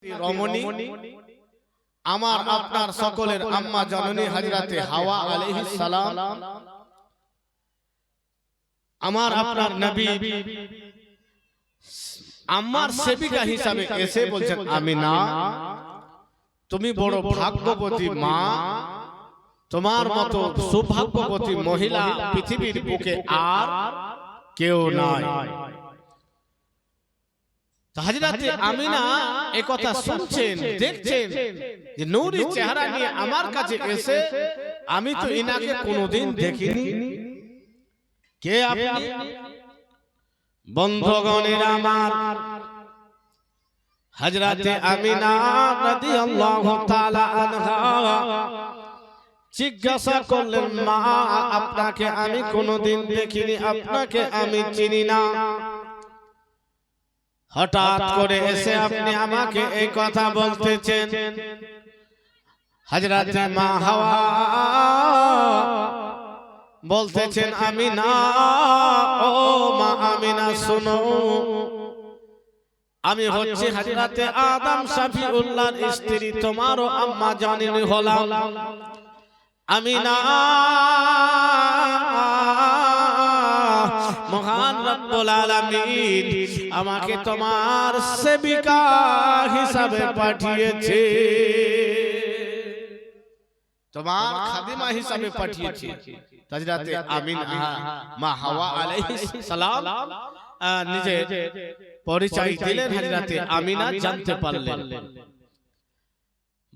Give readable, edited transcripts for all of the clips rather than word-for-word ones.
রমণী আমার আপনার সকলের আম্মা জননী হযরতে হাওয়া আলাইহিস সালাম আমার আপনার নবী আম্মার সেবিকা হিসাবে এসে বলছেন আমিনা তুমি বড় ভাগ্যবতী মা তোমার মতো সৌভাগ্যবতী মহিলা পৃথিবীর বুকে আর কেউ নাই। হযরতে আমিনা এই কথা শুনছেন দেখছেন যে নূরি চেহারা নিয়ে আমার কাছে এসে আমি তো ইনাকে কোনোদিন দেখিনি। কে আপনি? বন্ধুগণের আমার হযরতে আমিনা রাদিয়াল্লাহু তাআলা আনহা জিজ্ঞাসা করলেন মা আপনাকে আমি কোনোদিন দেখিনি, আপনাকে আমি চিনি না, হঠাৎ করে এসে আপনি আমাকে এই কথা বলতেছেন। হযরতে মা হাওয়া বলতেছেন আমিনা ও মা আমিনা শোনো, আমি হচ্ছে হযরতে আদম শফিউল্লাহর স্ত্রী তোমারও আম্মা জানেনি হলাম আমিনা। মহান রব্বুল আলামিন আমাকে তোমার সেবিকা হিসাবে পাঠিয়েছে, তোমার খাদিমা হিসাবে পাঠিয়েছে। হযরতে আমিনা মা হাওয়া আলাইহিস সালাম নিজে পরিচয় দিলেন, হযরতে আমিনা জানতে পারলেন।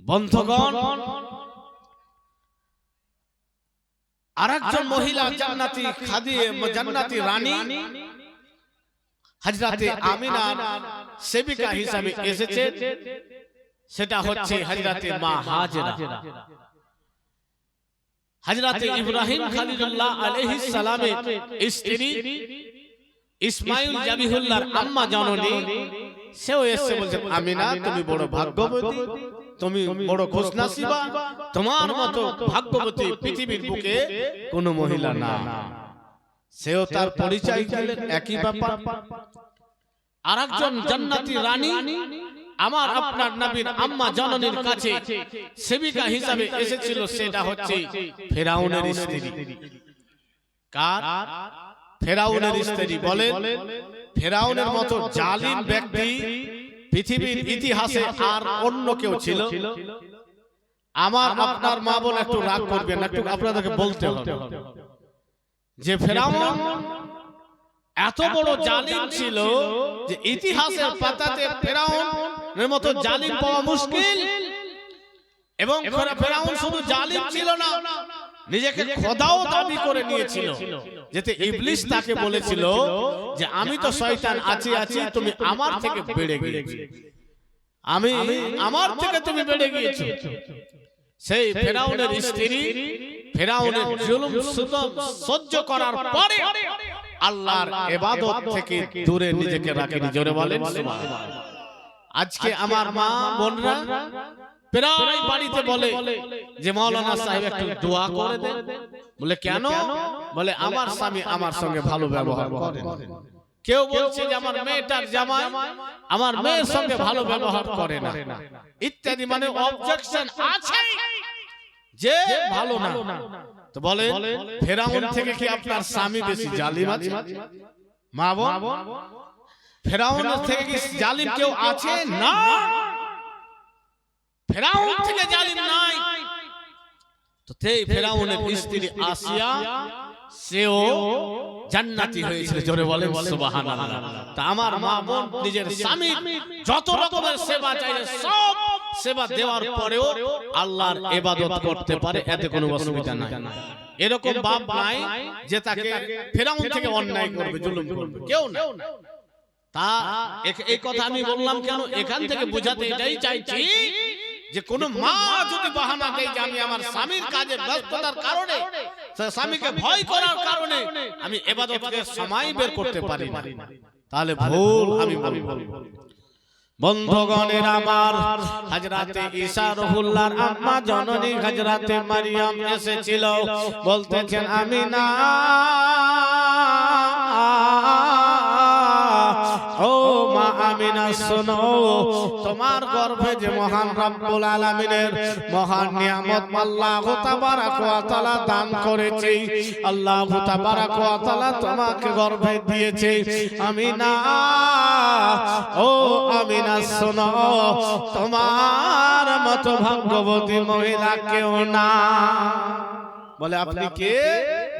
বন্ধুগণ আরেকজন মহিলা জান্নাতি খাদিমা জান্নাতি রানী হযরতে আমিনার সেবিকা হিসাবে এসেছে, সেটা হচ্ছে হযরতে মা হাজেরা। হযরতে ইব্রাহিম খলিলুল্লাহ আলাইহিস সালামের স্ত্রী ইসমাঈল জাবিহুল্লাহর আম্মা জননী সেও এসে বলছে আমিনা তুমি বড় ভাগ্যবতী, তুমি বড় খুশনসিবা, তোমার মতো ভাগ্যবতী পৃথিবীর বুকে কোনো মহিলা না। সেও তার পরিচয় দিলেন একই ব্যাপার। আরেকজন জান্নাতি রানী আমার আপনার নবীর আম্মা জননীর কাছে সেবিকা হিসাবে এসেছিল, সেটা হচ্ছে ফেরাউনের স্ত্রী। কার? ফেরাউনের স্ত্রী। বলেন ফেরাউনের মতো জালিম ব্যক্তি পৃথিবীর ইতিহাসে আর অন্য কেউ ছিল? আমার আপনার মা বোন একটু রাগ করবেন, একটু আপনাদেরকে বলতে হবে যে ফেরাউন এত বড় জালিম ছিল যে ইতিহাসের পাতাতে ফেরাউনের মতো জালিম পাওয়া মুশকিল। এবং ফেরাউন শুধু জালিম ছিল না, নিজেকে খোদাও দাবি করে নিয়েছিল, যেতে ইবলিস তাকে বলেছিল যে আমি তো শয়তান আছি আছি, তুমি আমার থেকে বেড়ে গিয়েছো, আমি আমার থেকে তুমি বেড়ে গিয়েছো। সেই ফেরাউনের স্ত্রী ফেরাউনের জুলুম সহ্য করার পরে আল্লাহর ইবাদত থেকে দূরে নিজেকে রাখেনি। জোরে বলেন সুবহানাল্লাহ। আজকে আমার মা বোনরা প্রায় বাড়িতে বলে যে মাওলানা সাহেব একটু দোয়া করে দেন। বলে কেন? বলে আমার স্বামী আমার সঙ্গে ভালো ব্যবহার করে না। কেউ বলছে যে আমার মেয়েটার জামাই আমার মেয়ের সঙ্গে ভালো ব্যবহার করে না ইত্যাদি, মানে অবজেকশন আছে যে ভালো না। তো বলে ফেরাউন থেকে কি আপনার স্বামী বেশি জালিম আছে? মা বোন ফেরাউন থেকে কি জালিম কেউ আছে? না, ফেরাউন থেকে জালিম নাই। তো সেই ফেরাউনের স্ত্রী আসিয়া সেও জান্নাতি হয়েছিল। জোরে বলেন সুবহানাল্লাহ। তা আমার মা বোন নিজের স্বামী যত রকমের সেবা চাইলে সব সেবা দেওয়ার পরেও আল্লাহর ইবাদত করতে পারে, এতে কোনো অসুবিধা নাই। এরকম বাপ নাই যে তাকে ফেরাউন থেকে অন্যায় করবে, জুলুম করবে, কেউ না। তা এই কথা আমি বললাম কেন? এখান থেকে বোঝাতে এটাই চাইছি যে কোন মা যদি বাহানা দেয় যে আমি আমার স্বামীর কাজে ব্যস্ততার কারণে, স্বামীকে ভয় করার কারণে আমি ইবাদতকে সময় বের করতে পারি না, তাহলে ভুল আমি বলবো। বন্ধুগণের আমার হযরতে ঈসা রুহুল্লাহর আম্মা জননী হযরতে মারিয়াম এসেছিল, বলতেছেন আমিনা ও মা আমিনা শোনো, তোমার গর্ভে যে মহান রব্বুল আলামিনের মহান নিয়ামত আল্লাহ তাবারক ওয়া তাআলা দান করেছে, আল্লাহ তাবারক ওয়া তাআলা তোমাকে গর্ভে দিয়েছে। আমিনা, ও আমিনা শোনো, তোমার মতো ভাগ্যবতী মহিলা কেউ না। বলে আপনি কে?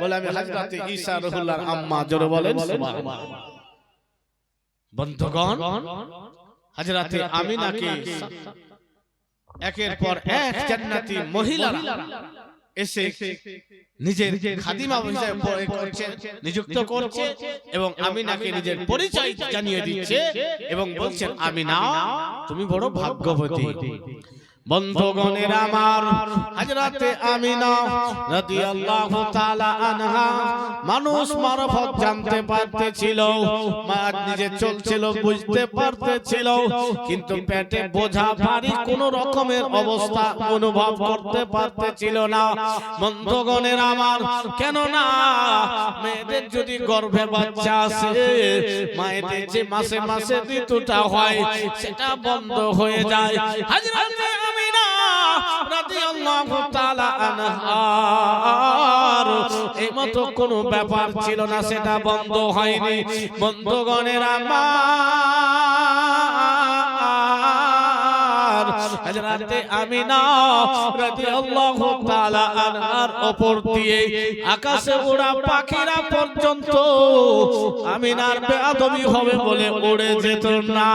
বলে আমি হযরতে ঈসা রুহুল্লাহর আম্মা। জোরে বলেন সুবহানাল্লাহ। বন্ধুগণ, হযরতে আমিনাকে একের পর এক জান্নাতি মহিলারা এসে নিজের খাদিমা হিসেবে নিযুক্ত করছে এবং আমিনাকে নিজের পরিচয় জানিয়ে দিচ্ছে এবং বলছেন, আমিনা তুমি বড় ভাগ্যবতী। বন্ধুগণের আমার, হযরতে আমিনা রাদিয়াল্লাহু তাআলা আনহা মানুষ মারফত জানতে পারতেছিল, মা নিজে চলছিল, বুঝতে পারতেছিল, কিন্তু পেটে বোঝা ভারী কোন রকমের অবস্থা অনুভব করতে পারতেছিল না। বন্ধুগণের আমার, কেন না মেয়েদের যদি গর্ভে বাচ্চা আসে, মায়েদের যে মাসে মাসে ঋতুটা হয় সেটা বন্ধ হয়ে যায়। হযরতে রাদিয়াল্লাহু তাআলা আনহার এই মতো কোনো ব্যাপার ছিল না, সেটা বন্ধ হয়নি। বন্ধুগণের আমার, হযরতে আমিনা রাদিয়াল্লাহু তাআলা আনহার উপর দিয়ে আকাশে ওড়া পাখিরা পর্যন্ত আমিনার বেয়াদবি হবে বলে উড়ে যেত না।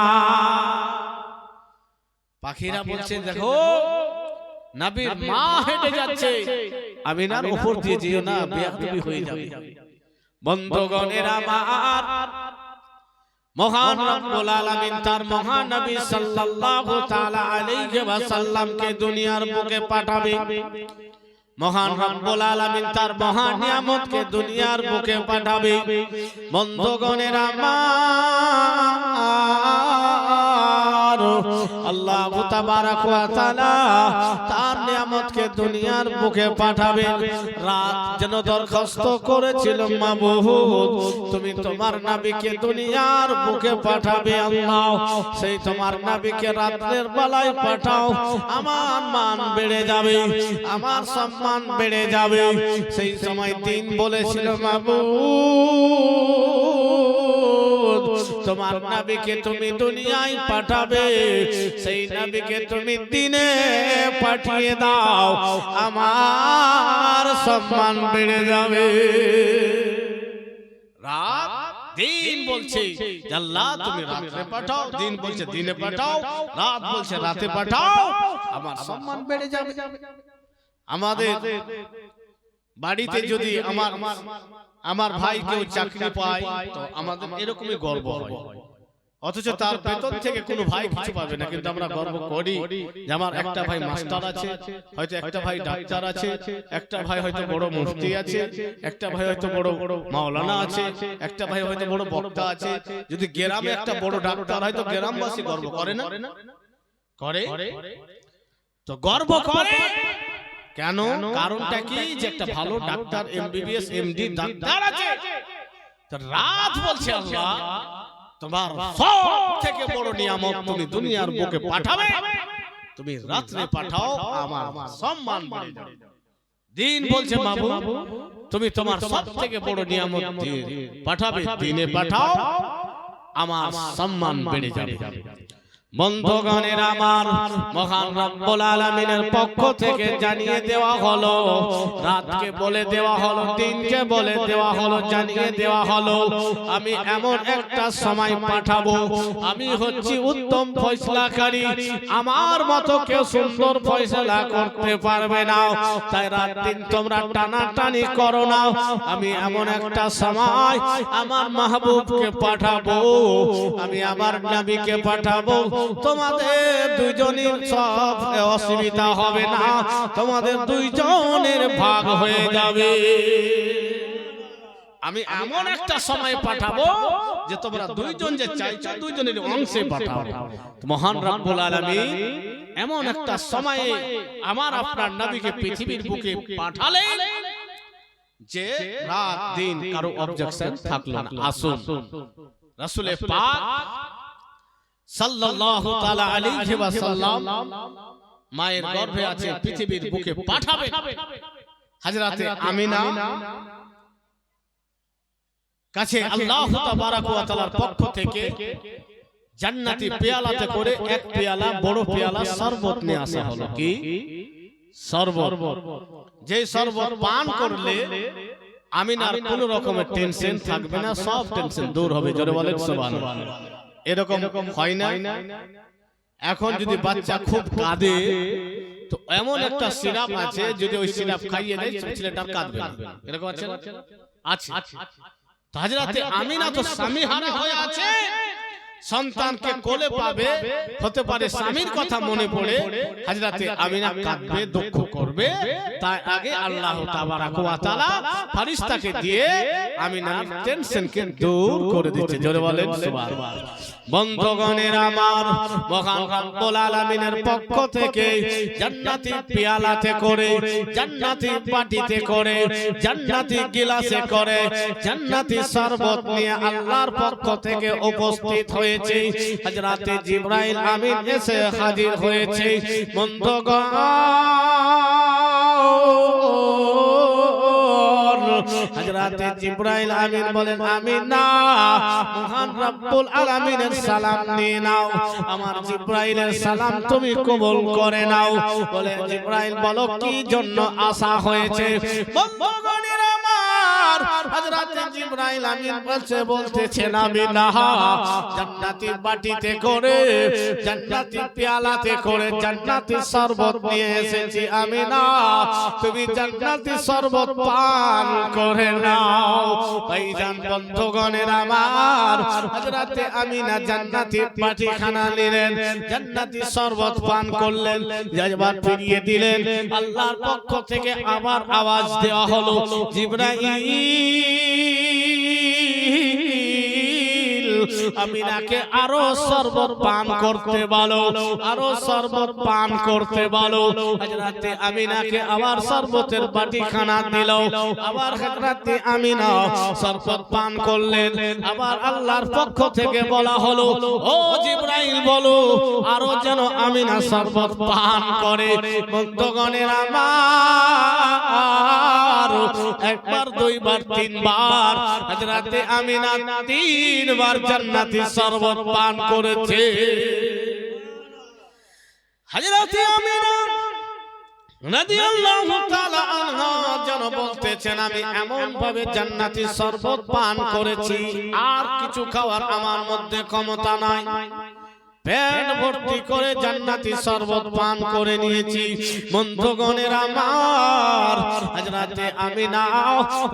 পাখিরা বলছে, দেখো নবীর মা হেঁটে যাচ্ছে, আমিনার উপর দিয়ে যেও না, বেয়াদবি হয়ে যাবে। বন্ধুগণের আমার, মহান রব্বুল আলামিন তার মহানবী সাল্লাল্লাহু তাআলা আলাইহি ওয়াসাল্লামকে দুনিয়ার বুকে পাঠাবে। মহান রব্বুল আলামিন তার মহান নিয়ামতকে দুনিয়ার বুকে পাঠাবে। বন্ধুগণের আমার, আল্লাহ তাবারক ওয়া তাআলা তার নিয়ামতকে দুনিয়ার বুকে পাঠাবে। রাত যেন দরখাস্ত করেছিল, মাবুদ তুমি তোমার নবীকে দুনিয়ার বুকে পাঠাবে, আল্লাহ সেই তোমার নবীকে রাতের বেলায় পাঠাও, আমার মান বেড়ে যাবে, আমার সম্মান বেড়ে যাবে। সেই সময় দিন বলেছিল, মাবুদ তোমার নবীকে তুমি দুনিয়ায় পাঠাবে, সেই নবীকে তুমি দিনে পাঠিয়ে দাও, আমার সম্মান বেড়ে যাবে। রাত দিন বলছে আল্লাহ তুমি রাতে পাঠাও, দিন বলছে দিনে পাঠাও, রাত বলছে রাতে পাঠাও, আমার সম্মান বেড়ে যাবে। আমাদের বাড়িতে যদি আমার ভাই কেউ চাকরি পায় তো আমাদের এরকমই গর্ব হয়, অথচ তার বেতন থেকে কোনো ভাই কিছু পাবে না, কিন্তু আমরা গর্ব করি যে আমার একটা ভাই মাস্টার আছে, হয়তো একটা ভাই ডাক্তার আছে, একটা ভাই হয়তো বড় মুফতি আছে, একটা ভাই হয়তো বড় মাওলানা আছে, একটা ভাই হয়তো বড় বক্তা আছে। যদি গ্রামে একটা বড় ডাক্তার হয় তো গ্রামবাসী গর্ব করে না? করে তো গর্ব করে কেন? কারণটা কি? যে একটা ভালো ডাক্তার, এমবিবিএস এমডি ডাক্তার আছে। তো রাত বলছে আল্লাহ তোমার সব থেকে বড় নিয়ামত তুমি দুনিয়ার বুকে পাঠাবে, তুমি রাতে পাঠাও, আমার সম্মান বেড়ে যাবে। দিন বলছে মাবুদ তুমি তোমার সব থেকে বড় নিয়ামত পাঠাবে, দিনে পাঠাও, আমার সম্মান বেড়ে যাবে। বন্ধুগণের আমার, মহান রব্বুল আলামিনের পক্ষ থেকে জানিয়ে দেওয়া হলো, রাতকে বলে দেওয়া হলো, দিনকে বলে দেওয়া হলো, জানিয়ে দেওয়া হলো আমি এমন একটা সময় পাঠাবো, আমি হচ্ছি উত্তম ফয়সালাকারী, আমার মতো কেউ সুন্দর ফয়সালা করতে পারবে না। তাই রাত দিন তোমরা টানাটানি করো না, আমি এমন একটা সময় আমার মাহবুবকে পাঠাবো, আমি আমার নবীকে পাঠাবো, তোমাদের দুইজনের সব অসুবিধা হবে না, তোমাদের দুইজনের ভাগ হয়ে যাবে। আমি এমন একটা সময় পাঠাবো যে তোমরা দুইজন যে চাইছো দুইজনের অংশে পাঠাও। মহান রব্বুল আলামিন এমন একটা সময়ে আমার আপনার নবীকে পৃথিবীর বুকে পাঠালেন যে রাত দিন কারো অবজেকশন থাকলো না। আসুন রাসূলে পাক সাল্লাল্লাহু তাআলা আলাইহি ওয়াসাল্লাম মায়ের গর্ভে আছে, পৃথিবীর বুকে পাঠাবে হযরতে আমিনা কাছে আল্লাহ তাবারক ওয়া তাআলার পক্ষ থেকে জান্নাতি পেয়ালাতে করে এক পেয়ালা বড় পেয়ালা শরবত নিয়ে আসা হলো। কি শরবত? যে শরবত পান করলে আমিনার কোন রকমের টেনশন থাকবে না, সব টেনশন দূর হবে। জোরে বলেন সুবহানাল্লাহ। এরকম হয় না? এখন যদি বাচ্চা খুব কাঁদে তো এমন একটা সিরাপ আছে, যদি ওই সিরাপ খাইয়ে দেয় ছেলেটা কাঁদবে না। এরকম আছে না? আছে। তো হযরতে আমিনা তো স্বামী হারা হয়ে আছে, সন্তানকে কোলে পাবে, হতে পারে স্বামীর কথা মনে পড়ে হযরতে আমিনা কাঁদবে, দুঃখ করবে। তাই আগে আল্লাহ তাবারক ওয়া তাআলা ফেরেশতাকে দিয়ে আমিনার টেনশনকে দূর করে দিচ্ছে। জোরে বলেন সুবহানাল্লাহ। বন্ধুগণের আমার, মহান রব্বুল আলামিনের পক্ষ থেকে জান্নাতি পেয়ালাতে করে, জান্নাতি বাটিতে করে, জান্নাতি গিলাসে করে জান্নাতি শরবত নিয়ে আল্লাহর পক্ষ থেকে উপস্থিত হয়েছে। হযরতে জিবরাইল আমিন এসে হাজির হয়েছে। বন্ধুগণ, হযরতে জিবরাইল আমিন বলেন, আমিনা মহান রব্বুল আলামিনের সালাম নিয়ে নাও, আমার জিবরাইলের সালাম তুমি কবুল করে নাও। বলে জিবরাইল বলো কি জন্য আসা হয়েছে? বন্ধুগণের আমার, হযরতে জিবরাইল আমিন বলতেছেন, আমিনা জান্নাতি বাটিতে করে, জান্নাতি পেয়ালাতে করে জান্নাতি শরবত নিয়ে এসেছি। আমিনা তুমি জান্নাতি শরবত পান করে নাও। ভাইজান বন্ধুগণের আমার, হযরতে আমিনা জান্নাতি বাটিখানা নিলেন, জান্নাতি শরবত পান করলেন, যাবার ফিরিয়ে দিলেন। আল্লাহর পক্ষ থেকে আবার আওয়াজ দেওয়া হলো, জিবরাইল আমিনাকে আরো শরবত পান করতে বলো, আরো শরবত পান করতে বলো। হযরতে আমিনাকে আবার শরবতের বাটিখানা দিল, আবার হযরতে আমিনা শরবত পান করলেন। আবার আল্লাহর পক্ষ থেকে বলা হলো, ও জিবরাইল বলো আরো যেন আমিনা শরবত পান করে। বন্ধুগণের আমার, একবার দুইবার তিনবার হযরতে আমিনা তিনবার জান্নাতি শরবত পান করেছে। হযরতে আমিনা রাদিয়াল্লাহু তাআলা আনহা যেন বলতেছেন, আমি এমন ভাবে জান্নাতি শরবত পান করেছি আর কিছু খাওয়ার আমার মধ্যে ক্ষমতা নাই, পেট ভর্তি করে জান্নাতি শরবত পান করে নিয়েছি। বন্ধুগণের আমার, হযরতে আমিনা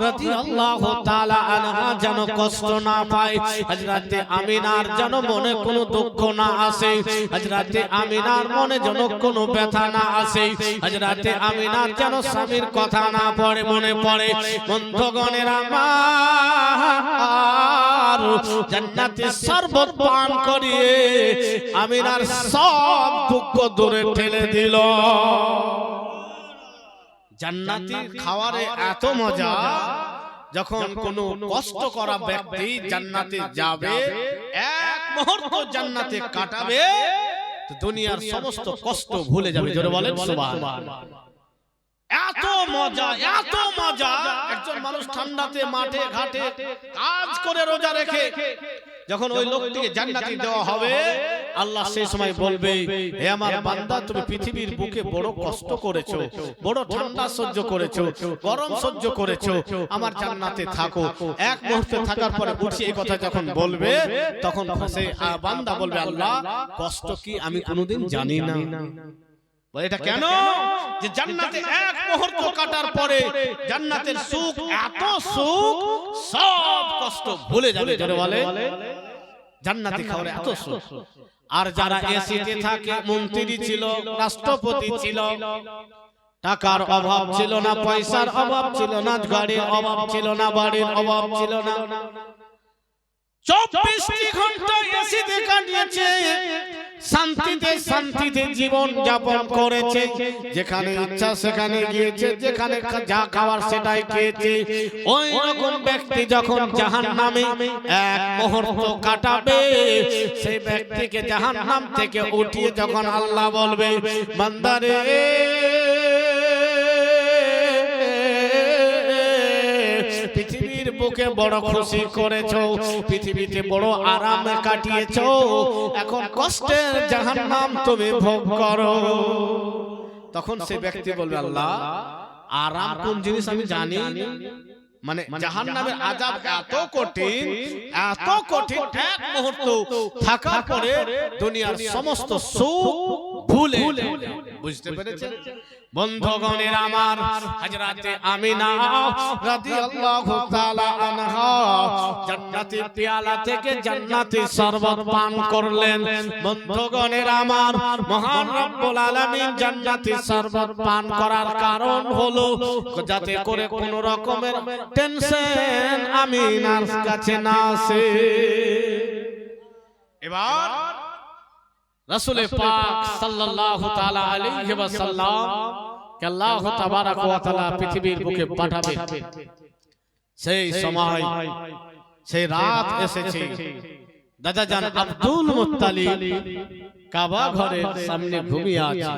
রাদিয়াল্লাহু তাআলা আনহা যেন কষ্ট না পায়, হযরতে আমিনার যেন মনে কোনো দুঃখ না আসে, হযরতে আমিনার মনে যেন কোনো ব্যথা না আসে, হযরতে আমিনার যেন স্বামীর কথা না পড়ে মনে পড়ে। বন্ধুগণের আমার, জান্নাতি শরবত পান করিয়ে আমিনার সব দুঃখ দূরে ঠেলে দিল। জান্নাতি খাওয়ারে এত মজা, যখন কোন কষ্ট করা ব্যক্তি জান্নাতে যাবে, এক মুহূর্ত জান্নাতে কাটাবে, তো দুনিয়ার সমস্ত কষ্ট ভুলে যাবে। জোরে বলেন সুবহানাল্লাহ। এত মজা, এত মজা। একজন মানুষ ঠান্ডাতে মাঠে ঘাটে কাজ করে রোজা রেখে যখন ওই লোকটিকে জান্নাতি দেওয়া হবে, আল্লাহ সেই সময় বলবে, হে আমার বান্দা, তুমি পৃথিবীর বুকে বড় কষ্ট করেছো, বড় ঠান্ডা সহ্য করেছো, গরম সহ্য করেছো, আমার জান্নাতে থাকো। এক মুহূর্তে থাকার পরে উঠে এই কথা যখন বলবে, তখন সেই বান্দা বলবে, আল্লাহ কষ্ট কি আমি কোনোদিন জানি না। এটা কেন? যে জান্নাতে এক মুহূর্ত কাটার পরে জান্নাতের সুখ, এত সুখ, সব কষ্ট ভুলে যাবে। যারা বলে জান্নাতি খাওয়ার এত সুখ। আর যারা এসিতে থাকে, মন্ত্রী ছিল, রাষ্ট্রপতি ছিল, টাকার অভাব ছিল না, পয়সার অভাব ছিল না, গাড়ির অভাব ছিল না, বাড়ির অভাব ছিল না, 24টি ঘন্টা এসিতে কাটিয়েছে, শান্তিতে শান্তিতে জীবন যাপন করেছে, যেখানে ইচ্ছা সেখানে গিয়েছে, যেখানে যা খাবার সেটাই খেয়েছে। ওই রকম ব্যক্তি যখন জাহান্নামে এক মুহূর্ত কাটাবে, সেই ব্যক্তিকে জাহান্নাম থেকে উঠিয়ে যখন আল্লাহ বলবে, বান্দারে পৃথিবীর বুকে বড় খুশি করেছো, পৃথিবীতে বড় আরামে কাটিয়েছো, এখন কষ্টের জাহান্নাম তুমি ভোগ করো। তখন সেই ব্যক্তি বলবে, আল্লাহ আরাম কোন জিনিস আমি জানি, মানে জাহান্নামের আযাব এত কঠিন, এত কঠিন, এক মুহূর্ত থাকার পরে দুনিয়ার সমস্ত সুখ ভুলে। বুঝতে পেরেছেন বন্ধুগণের আমার? হযরতে আমিনা রাদিয়াল্লাহু তাআলা আনহা জান্নাতি পেয়ালা থেকে জান্নাতি শরবত পান করলেন। বন্ধুগণের আমার, মহান রব্বুল আলামিন জান্নাতি শরবত পান করার কারণ হলো যাতে করে কোন রকমের টেনশন আমিনার কাছে না আসে। এবার রাসূল পাক সাল্লাল্লাহু তাআলা আলাইহি ওয়াসাল্লাম কে আল্লাহ তাবারাক ওয়া তাআলা পৃথিবীর বুকে পাঠাবে। সেই সময় সেই রাত এসেছে, দাদা জান আব্দুল মুত্তালিব কাবা ঘরের সামনে ঘুমিয়ে আছে।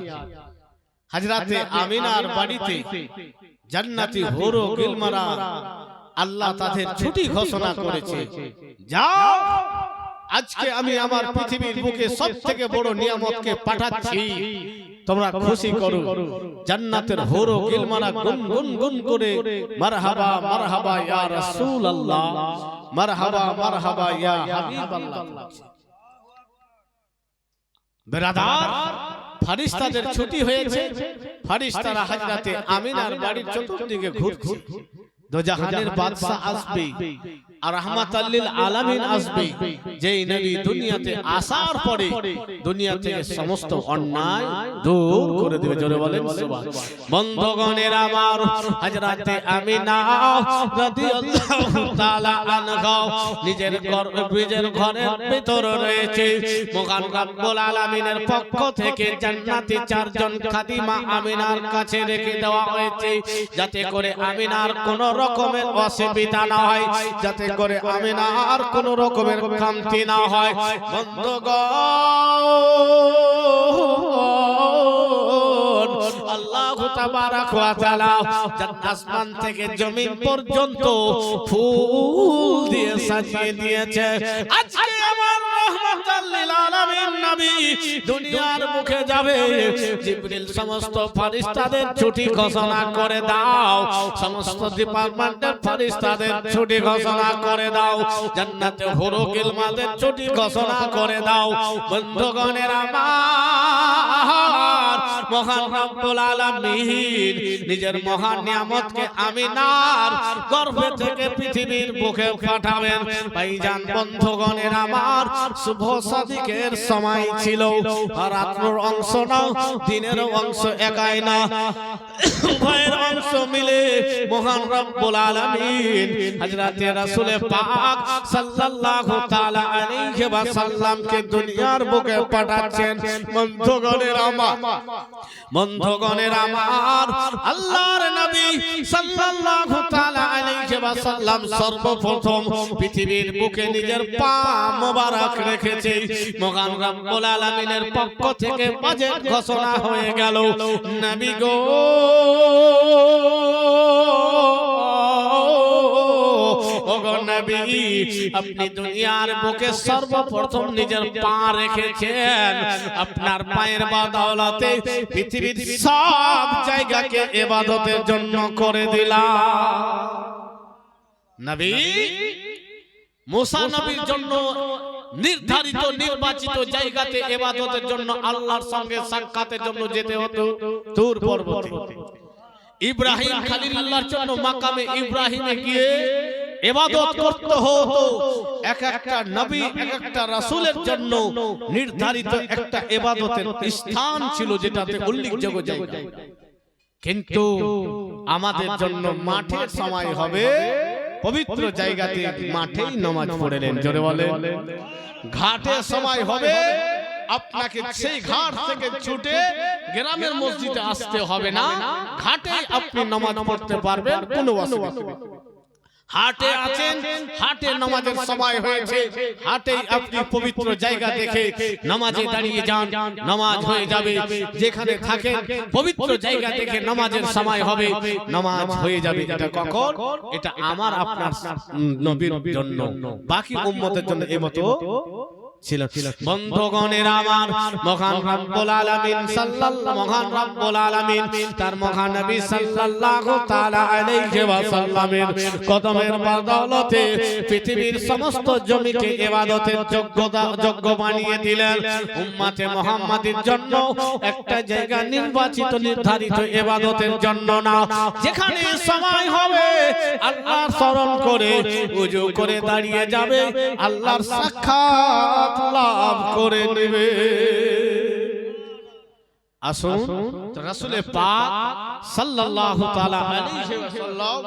হযরতে আমিনার বাড়িতে জান্নাতি হুর ও গিলমারা আল্লাহ তাদের ছুটি ঘোষণা করেছে, যাও আজকে আমি আমার পৃথিবীর বুকে সবথেকে বড় নিয়ামতকে পাঠাচ্ছি, তোমরা খুশি করো। জান্নাতের হুর ও গিলমারা গুন গুন গুন করে মারহাবা মারহাবা ইয়া রাসূলুল্লাহ, মারহাবা মারহাবা ইয়া হাবিবাল্লাহ। বেরাদার, ফেরেশতাদের ছুটি হয়েছে, ফেরেশতারা হযরতে আমিনার বাড়ির চতুর্দিকে ঘুরছে। দোজাহানের বাদশা আসবে আর রাহমাতাল লিল আলামিন আসবে, যেই নবী দুনিয়াতে আসার পরে দুনিয়া থেকে সমস্ত অন্যায় দূর করে দেবে। জোরে বলেন সুবহানাল্লাহ। বন্ধুগণের আমার, হযরতে আমিনা রাদিয়াল্লাহু তাআলা আনহা নিজের ঘরের ভিতরে রয়েছে। মহান রব্বুল আলামিনের পক্ষ থেকে জান্নাতি 4 জন খাদিমা আমিনার কাছে রেখে দেওয়া হয়েছে, যাতে করে আমিনার কোন রকমের অসুবিধা না হয়, যাতে করে আমিনার কোন রকমের খামতি না হয়। বন্ধুগণ, আল্লাহু তাবারাক ওয়া তাআলা আসমান থেকে জমিন পর্যন্ত ফুল দিয়ে সাজিয়ে দিয়েছে। আজকে আমার রাহমাতাল লিল আলামিন নবী দুনিয়ার মুখে যাবে, জিবরিল সমস্ত ফেরেশতাদের ছুটি ঘোষণা করে দাও, সমস্ত ডিপার্টমেন্টের ফেরেশতাদের ছুটি ঘোষণা করে দাও, জান্নাতে হুর ও গিলমানদের ছুটি ঘোষণা করে দাও। বন্ধুগণের আমার, মহান রব্বুল আলামিন নিজের মহান নিয়ামতকে আমিনার গর্ভ থেকে পৃথিবীর বুকে পাঠাবেন। ভাইজান বন্ধুগণের আমার, শুভ সাদিকের সময় ছিল, রাতের অংশ না দিনের অংশ একাই না, উভয়ের অংশ মিলে মহান রব্বুল আলামিন হযরতে রাসূল পাক সাল্লাল্লাহু তাআলা আলাইহি ওয়াসাল্লামকে দুনিয়ার বুকে পাঠাচ্ছেন। বন্ধুগণের আমার, আল্লাহর নবী সাল্লাল্লাহু তাআলা আলাইহি ওয়াসাল্লাম সর্বপ্রথম পৃথিবীর বুকে নিজের পা মোবারক রেখেছে। মহান রব্বুল আলামিনের পক্ষ থেকে বাজেট ঘোষণা হয়ে গেল, নবী গো ওগো নবী, আপনি দুনিয়ার বুকে সর্বপ্রথম নিজের পা রেখেছেন, আপনার পায়ের বদৌলতে পৃথিবীর সব জায়গাকে ইবাদতের জন্য করে দিলাম। নবী মুসা নবীর জন্য নির্ধারিত নির্বাচিত জায়গাতে ইবাদতের জন্য আল্লাহর সঙ্গে সাক্ষাতের জন্য যেতে হতো তুর পর্বতে। ইব্রাহিম খলিলুল্লাহর জন্য মাকামে ইব্রাহিমে গিয়ে ইবাদত করতে হতো। এক একটা নবী এক একটা রাসূলের জন্য নির্ধারিত একটা ইবাদতের স্থান ছিল, যেটাতে উল্লেখযোগ্য জায়গা। কিন্তু আমাদের জন্য মাঠের সময় হবে পবিত্র জায়গাতে মাঠেই নামাজ পড়লেন। জোরে বলেন। ঘাটে সময় হবে, আপনাকে সেই ঘাট থেকে ছুটে গ্রামের মসজিদে আসতে হবে না, ঘাটে আপনি নামাজ পড়তে পারবেন, কোনো অসুবিধা নেই। হাটে আছেন, হাটে নামাজের সময় হয়েছে, হাটেই আপনি পবিত্র জায়গা দেখে নামাজে দাঁড়িয়ে যান, নামাজ হয়ে যাবে। যেখানে থাকেন পবিত্র জায়গা দেখে নামাজের সময় হবে, নামাজ হয়ে যাবে। এটা কখন? এটা আমার আপনার নবীর জন্য, বাকি উম্মতের জন্য এমতো ছিল। বন্ধুগণের আমার, মহান রব্বুল আলামিন মহান রব্বুল আলামিন তার মহান নবী সাল্লাল্লাহু তাআলা আলাইহি ওয়াসাল্লামের কদমের বদৌলতে পৃথিবীর সমস্ত জমিকে ইবাদতের যোগ্য বানিয়ে দিলেন। উম্মতে মুহাম্মাদের জন্য একটা জায়গা নির্বাচিত, নির্ধারিত ইবাদতের জন্য না, যেখানে সময় হবে আল্লাহর স্মরণ করে ওযু করে দাঁড়িয়ে যাবে, আল্লাহর সাক্ষাৎ লাভ করে নেবে। আসুন রাসূল পাক সাল্লাল্লাহু তাআলা আলাইহি ওয়াসাল্লাম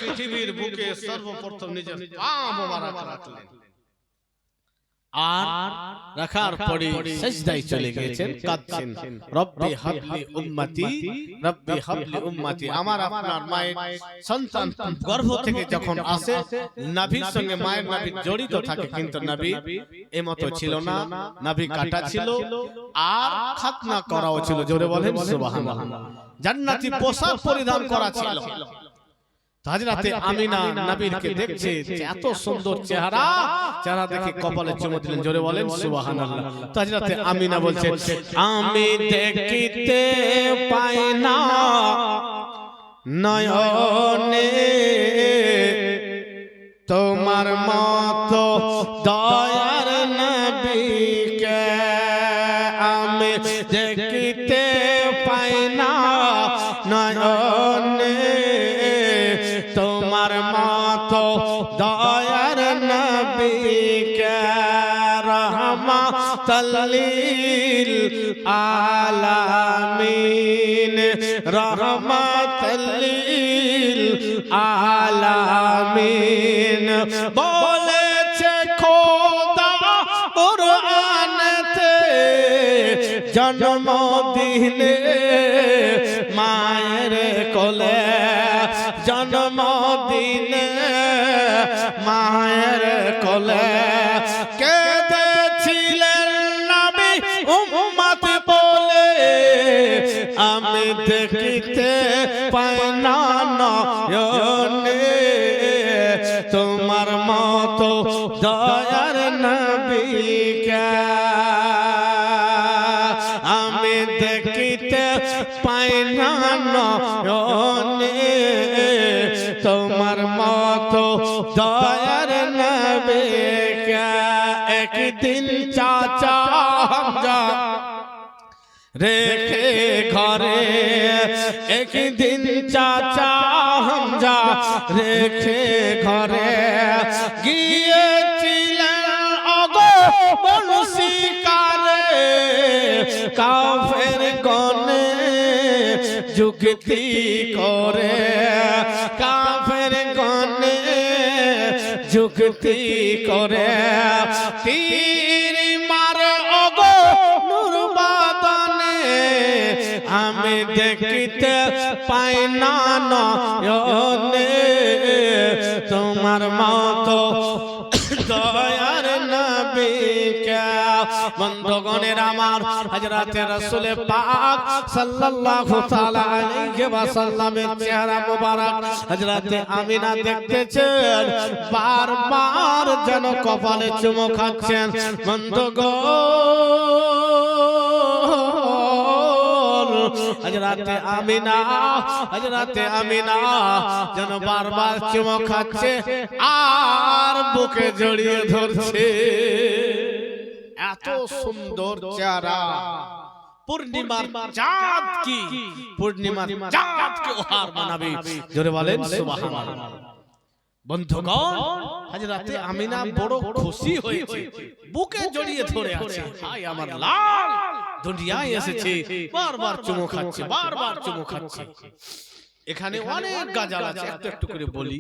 পৃথিবীর বুকে সর্বপ্রথম নিজের পা মোবারক রাখলেন, আর রাখার পরে সিজদায় চলে গেছেন, কাঁদছেন, রব্বি হাবলি উম্মতি, রব্বি হাবলি উম্মতি। আমার আপনার মায়ের সন্তান গর্ভ থেকে যখন আসে, নাভির সঙ্গে মায়ের নাভি জড়িত থাকে, কিন্তু নাভি এমতো ছিল না, নাভি কাটা ছিল, আর খাতনা করাও ছিল। জোরে বলেন সুবহানাল্লাহ। জান্নাতি পোশাক পরিধান করা ছিল। হযরতে আমিনা নবীকে দেখছে, এত সুন্দর চেহারা, চেহারা দেখে কপালে চুমু দিলেন। জোরে বলেন সুবহানাল্লাহ। হযরতে আমিনা বলছেন, আমি দেখিতে পাই না নয়নে তোমার মতো দয়ার নবীকে, আমি দেখিতে পাই না নয়নে তোমার মতো দয়ার নবীকে, রহমাতাল লিল আলামিন, রহমাতাল লিল আলামিন। বলেছে খোদা কুরআনেতে, জন্ম দিলে মায়ের কোলে, জন্ম দিলে মায়ের কোলে, কেঁদেছিলেন নবী উম্মত বলে, আমি দেখিতে পাই না নয়নে তোমার মতো দয়ার নবীকে, আমি দেখিতে পাই না নয়নে তোমার মতো দয়ার নবীকে। একদিন চাচা হামজা রেখে ঘরে, একদিন চাচা হামজা রেখে ঘরে, গিয়েছিলেন ওগো বনশিকারে, কাফের গনে যুক্তি করে, কাফের গনে যুক্তি করে, তীর মারে ওগো নূর বাদনে, আমি দেখিতে পাই না নয়নে তোমার মতো দয়ার নবীকে। বন্ধুগণের আমার, হযরতে রাসূল পাক সাল্লাল্লাহু তাআলা আলাইহি ওয়াসাল্লামের চেহারা মোবারক হযরতে আমিনা দেখতেছেন, বারবার যেন কপালে চুমু খাচ্ছেন। বন্ধুগণ, হযরতে আমিনা যেন বারবার চুমু খাচ্ছে আর বুকে জড়িয়ে ধরছে। এত সুন্দর চেহারা, পূর্ণিমার চাঁদ কি, পূর্ণিমার চাঁদ কে হার মানাবে। জোরে বলেন সুবহানাল্লাহ। বন্ধুগণ, হযরতে আমিনা বড় খুশি হয়েছে, বুকে জড়িয়ে ধরে আছে, হায় আমার লাল দুনিয়ায় এসেছে, বারবার চুমু খাচ্ছে, বারবার চুমু খাচ্ছে। এখানে অনেক গাজাল আছে, একটু একটু করে বলি।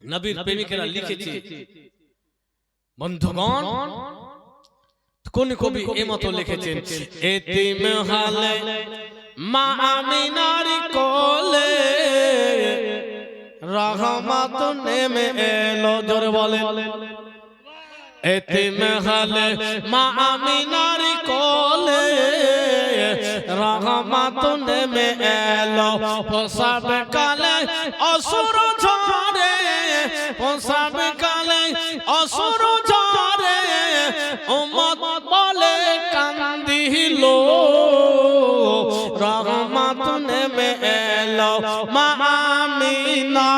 নবীর প্রেমিকেরা লিখেছে বন্ধুগণ, কোন কবি এমতো লিখেছেন, এতিম হালে মা আমিনার কোলে রহমত নেমে এলো, জোরে বলেন। এতিম হালে মা আমিনার কোলে রহমত নেমে এলো, প্রসব কালে অসুর ঝরে, প্রসব কালে অসুর ঝরে, উম্মত বলে কান্দিল, রহমত নেমে এলো, মা আমিনা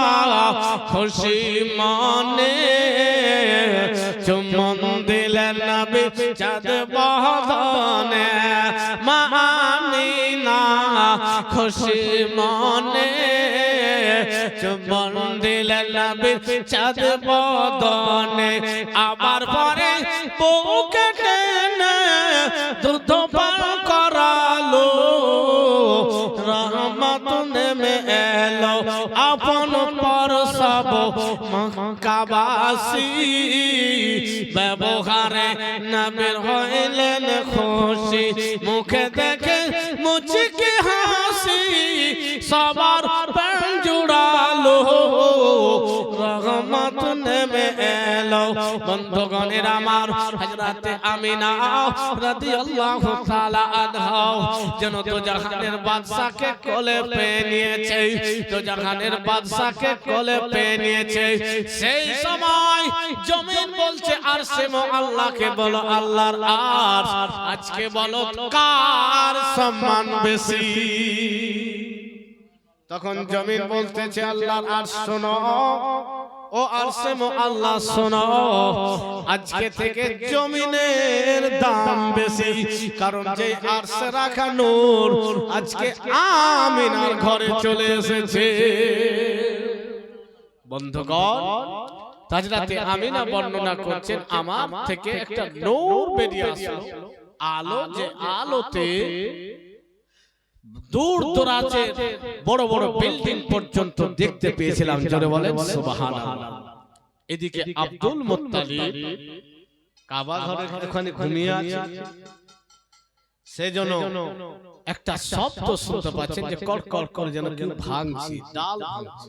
খুশি মনে চুম্বন দিলেন নবী চাঁদ বদনে, মা আমিনা খুশি মনে চুম্বন দিলেন নবী চাঁদ বদনে। আবার পরে বুকে টেনে দুধ পান করালো, রহমত নেমে এলো, আপন পরশব মক্কাবাসী, ব্যবহারে নবীর হইলেন খুশি, মুখে দেখে মুচকি হাসি, সবার প্রাণ জুড়ালো, রহমত নেমে এলো। বন্ধুগণের আমার, হযরতে আমিনা রাদিয়াল্লাহু তাআলা আনহা যেন দোজাহানের বাদশাকে কোলে পেয়ে নিয়েছে, দোজাহানের বাদশাকে কোলে পেয়ে নিয়েছে। সেই সময় জমিন বলছে আরশে আল্লাহকে বলো আল্লাহর আরশ, আজকে বলো কার সম্মান বেশি? তখন জমিন বলতেছে আল্লাহর আরশ শোনো, ও আরশে আল্লাহ শোনো, আজকে থেকে জমিনের দাম বেশি, কারণ যে আরশে রাখা নূর আজকে আমিনার ঘরে চলে এসেছে। বন্ধুগণ, হযরতে আমিনা বর্ণনা করছেন, আমার থেকে একটা নূর বেরিয়ে আসলো, আলো, যে আলোতে দূর দরাজে বড় বড় বিল্ডিং পর্যন্ত দেখতে পেয়েছিলাম, জোরে বলেন সুবহানাল্লাহ। এদিকে আব্দুল মুত্তালিব কাবা ঘরের ওখানে ঘুমিয়ে আছে, সেজন্য একটা শব্দ শুনতে পাচ্ছেন যে কড়কড় করে যেন কেউ ভাঙছে, ডাল ভাঙছে।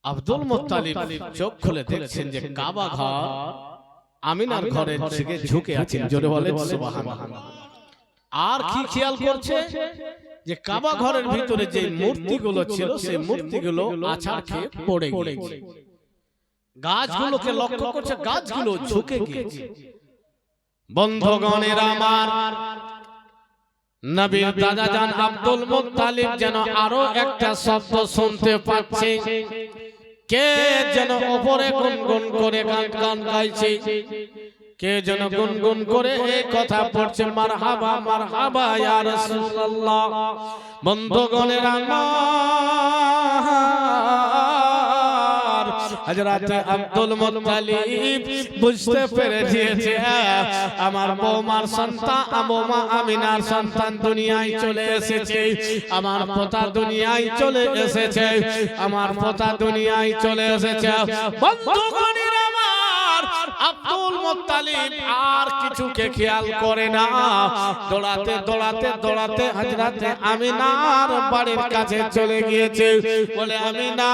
আব্দুল মুত্তালিব চোখ খুলে দেখছেন যে কাবা ঘর আমিনার ঘরের দিকে ঝুঁকে আছেন, জোরে বলেন সুবহানাল্লাহ। আর কি খেয়াল করছে যে কাবা ঘরের ভিতরে যে মূর্তিগুলো ছিল সেই মূর্তিগুলো আছাড় খেয়ে পড়ে গিয়েছে, গাছগুলোকে লক্ষ্য করছে, গাছগুলো ঝুঁকে গিয়েছে। বন্ধুগণের আমার, নবীর দাদাজান আব্দুল মুত্তালিব যেন আরো একটা শব্দ শুনতে পাচ্ছে, কে যেন উপরে গুনগুন করে গান গাইছে, কে যেন গুনগুন করে এই কথা পড়ছে, মারহাবা মারহাবা ইয়া রাসূলুল্লাহ। বন্ধুগণের আমার, হযরতে আব্দুল মুত্তালিব বুঝতে পেরে গিয়েছে আমার বৌমার সন্তান, বৌমা আমিনার সন্তান দুনিয়ায় চলে এসেছে, আমার পোতা দুনিয়ায় চলে এসেছে, আমার পোতা দুনিয়ায় চলে এসেছে। বন্ধুগণের আমার, আব্দুল মুত্তালিব আর কিছুকে খেয়াল করে না, দৌড়াতে দৌড়াতে দৌড়াতে হযরতে আমিনার বাড়ির কাছে চলে গিয়েছে। বলে আমিনা,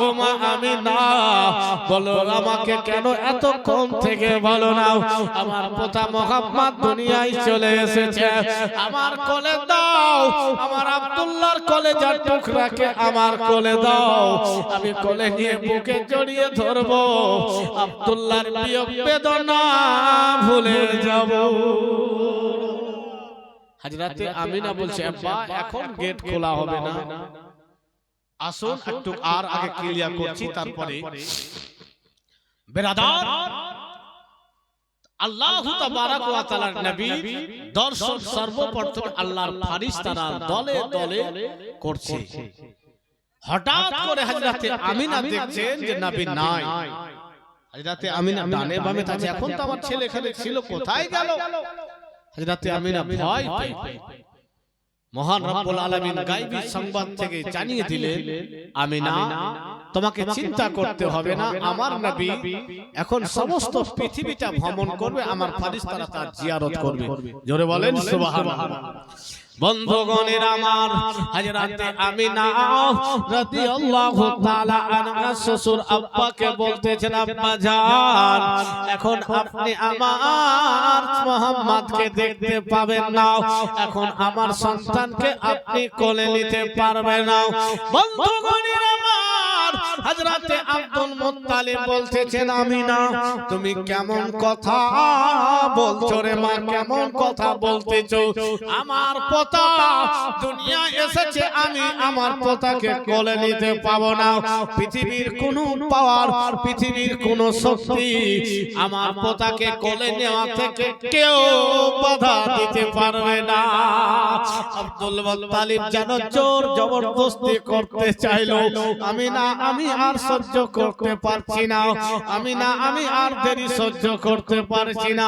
ও মা আমিনা, বলো আমাকে কেন এতক্ষণ থেকে বলো না আমার পোতা মুহাম্মদ দুনিয়ায় চলে এসেছে, আমার কোলে দাও, আমার আব্দুল্লাহর কলেজার টুকরাকে আমার কোলে দাও, আমি কোলে নিয়ে বুকে জড়িয়ে ধরবো, আব্দুল্লাহর বিয়োগ বেদনা ভুলে যাব। হযরতে আমিনা বলছে, আব্বা এখন গেট খোলা হবে না, আসুন একটু আর আগে ক্লিয়ার করছি, তারপরে বেরাদার আল্লাহু তাবারাক ওয়া তাআলার নবী দর্শন সর্বপ্রথম আল্লাহর ফেরেশতারা দলে দলে করছে। হঠাৎ করে হযরতে আমিনা দেখছেন যে নবী নাই, হযরতে আমিনা ডানে বামে তাছে, এখন তো আমার ছেলে এখানে ছিল, কোথায় গেল? হযরতে আমিনা ভয় পেয়ে মহান রব্বুল আলামিন গায়বী সংবাদ থেকে জানিয়ে দিলেন, আমিনা তোমাকে চিন্তা করতে হবে না, আমার নবী এখন সমস্ত পৃথিবীটা ভ্রমণ করবে, আমার ফেরেশতারা তার জিয়ারত করবে। জোরে বলেন সুবহানাল্লাহ। বন্ধুগণের আমার, হযরতে আমিনা রাদিয়াল্লাহু তাআলা আনহা শ্বশুর আব্বাকে বলতেছেন, আব্বা জান এখন আপনি আমার মুহাম্মদকে দেখতে পাবেন না, এখন আমার সন্তানকে আপনি কোলে নিতে পারবেন না। বন্ধুগণের আমার, হযরতে আব্দুল মুত্তালিব বলতেছেন, আমিনা তুমি কেমন কথা বলছো রে মা, কেমন কথা বলতেছো? আমার পোতা দুনিয়া এসেছে, আমি আমার পোতাকে কোলে নিতে পাবো না। পৃথিবীর কোনো পাওয়ার, পৃথিবীর কোনো শক্তি আমার পোতাকে কোলে নেওয়া থেকে কেউ বাধা দিতে পারবে না। আব্দুল মুত্তালিব যেন জোর জবরদস্তি করতে চাইলো, আমিনা আমি আর সহ্য করতে পারছি না, আমিনা আমি আর দেরি সহ্য করতে পারছি না,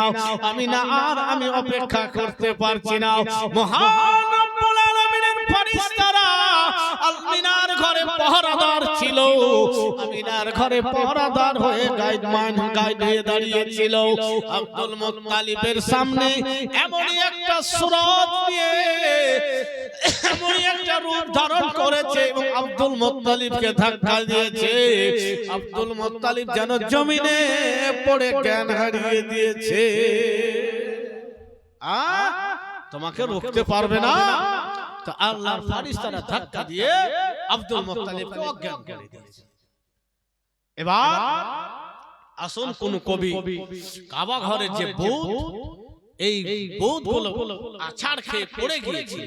আমিনা আর আমি অপেক্ষা করতে পারছি না। মহান রব্বুল আলামিনের ফেরেশতারা আমিনার ঘরে পহরাদার ছিল, আমিনার ঘরে পহরাদার হয়ে গাইড হয়ে দাঁড়িয়েছিল। আব্দুল মুত্তালিবের সামনে এমনই একটা সুরত নিয়ে এমনই একটা রূপ ধারণ করেছে এবং আব্দুল মুত্তালিবকে ধাক্কা দিয়েছে। আব্দুল মুত্তালিব যেন জমিনে পড়ে জ্ঞান হারিয়ে দিয়েছে। তোমাকে রুখতে পারবে না, তো আল্লাহর ফেরেশতারা ধাক্কা দিয়ে আব্দুল মুত্তালিবকে অজ্ঞান করে দিয়েছে। এবার আসুন কোন কবি কাবা ঘরের যে ভূত, এই ভূতগুলো আছাড় খেয়ে পড়ে গিয়েছে,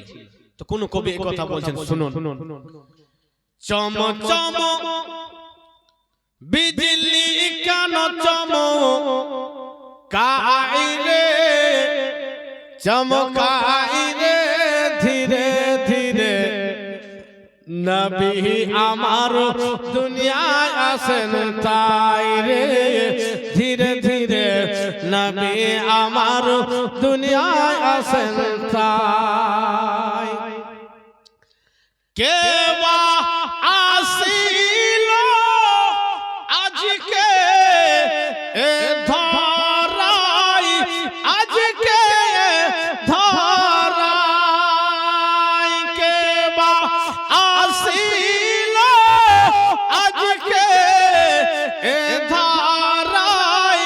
তো কোন কবি এই কথা বলছেন, শুনুন। চম চম বিজলি কেন চমকাই রে, চমকাই রে ধীরে ধীরে, নবী আমার দুনিয়ায় আসেন তাই রে, ধীরে ধীরে নবী আমার দুনিয়ায় আসেন তাই। কে বা আসিল আজকে এ ধরাই, আজকে ধরাই, কে বা আসিল আজকে এ ধরাই,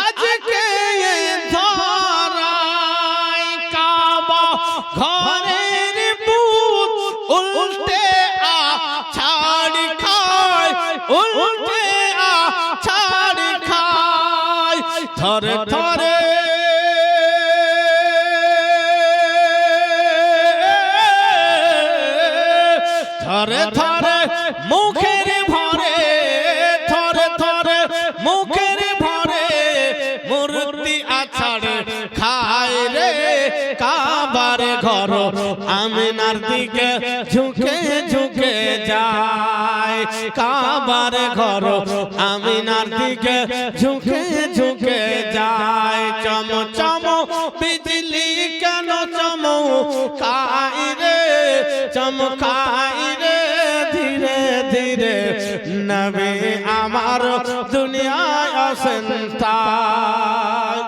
আজকে ধরাই, কাবা ঘরের ভূত উল্টে ছাড়ি খায়, উল্টে ছাড়ি খায়, ধরে ধরে ধরে ধরে মুখের ভরে, ধরে ধরে মুখের ভরে মূর্তি আছাড়ে খায় রে, কাবার ঘর আমিনার দিকে ঝুঁকে ঝুঁকে যায়, কাবার ঘর আমিনার দিকে ঝুঁকে ঝুঁকে যায়। চম চম বিজলি কেন চমকাই রে, চমকাই রে ধীরে ধীরে, নবী আমার দুনিয়ায় আসেন তাই।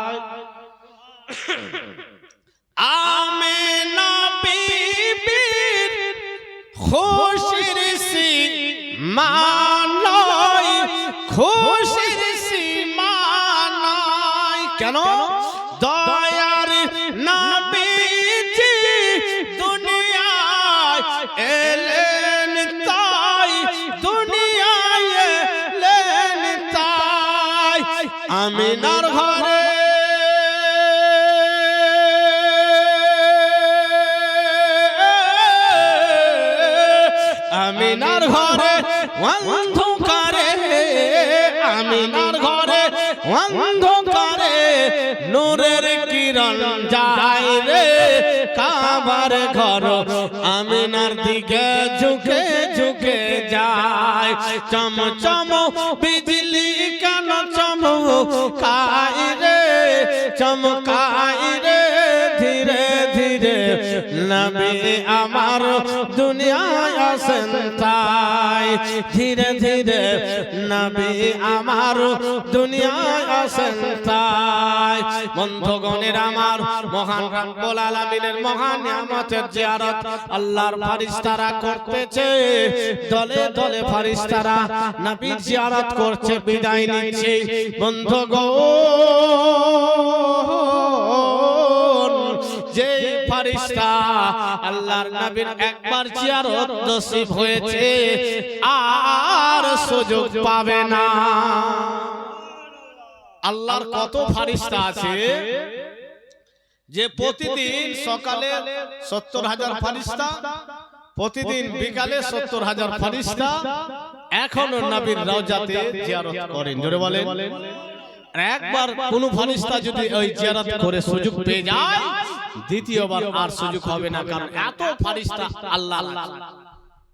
আমিনা বিবির খুশির সীমা নাই, খুশির সীমা নাই, কেন? দয়ার নবীজি দুনিয়ায় এলেন তাই, দুনিয়ায় এলেন তাই। আমিনার ঘরে আমিনার ঘরে অন্ধকারে, আমিনার ঘরে অন্ধকারে নূরের কিরণ যায় রে, কাবার ঘর আমিনার দিকে ঝুঁকে ঝুঁকে যায়। চম চম বিজলি কেন চমকাই রে, চমকাই রে ধীরে ধীরে, নবী আমার দুনিয়ায় আসেন তাই ধীরে ধীরে নবী আমার দুনিয়ায় আসেন তাই বন্ধুগণের আমার মহান রব্বুল আলামিনের মহান নিয়ামতের জিয়ারত আল্লাহর ফেরেশতারা করতেছে দলে দলে ফেরেশতারা নবীর জিয়ারত করছে বিদায় নিচ্ছে বন্ধুগণ যে ফেরেশতা আল্লাহর নবীর একবার জিয়ারত নসিব হয়েছে আর সুযোগ পাবে না আল্লাহর কত ফেরেশতা আছে যে প্রতিদিন সকালে ৭০,০০০ ফেরেশতা প্রতিদিন বিকালে ৭০,০০০ ফেরেশতা এখনো নবীর রওজাতে জিয়ারত করেন জোরে বলেন একবার কোন ফেরেশতা যদি ওই জিয়ারত করে সুযোগ পেয়ে যায় দ্বিতীয়বার আর সুযোগ হবে না কারণ এত ফেরেশতা আল্লাহ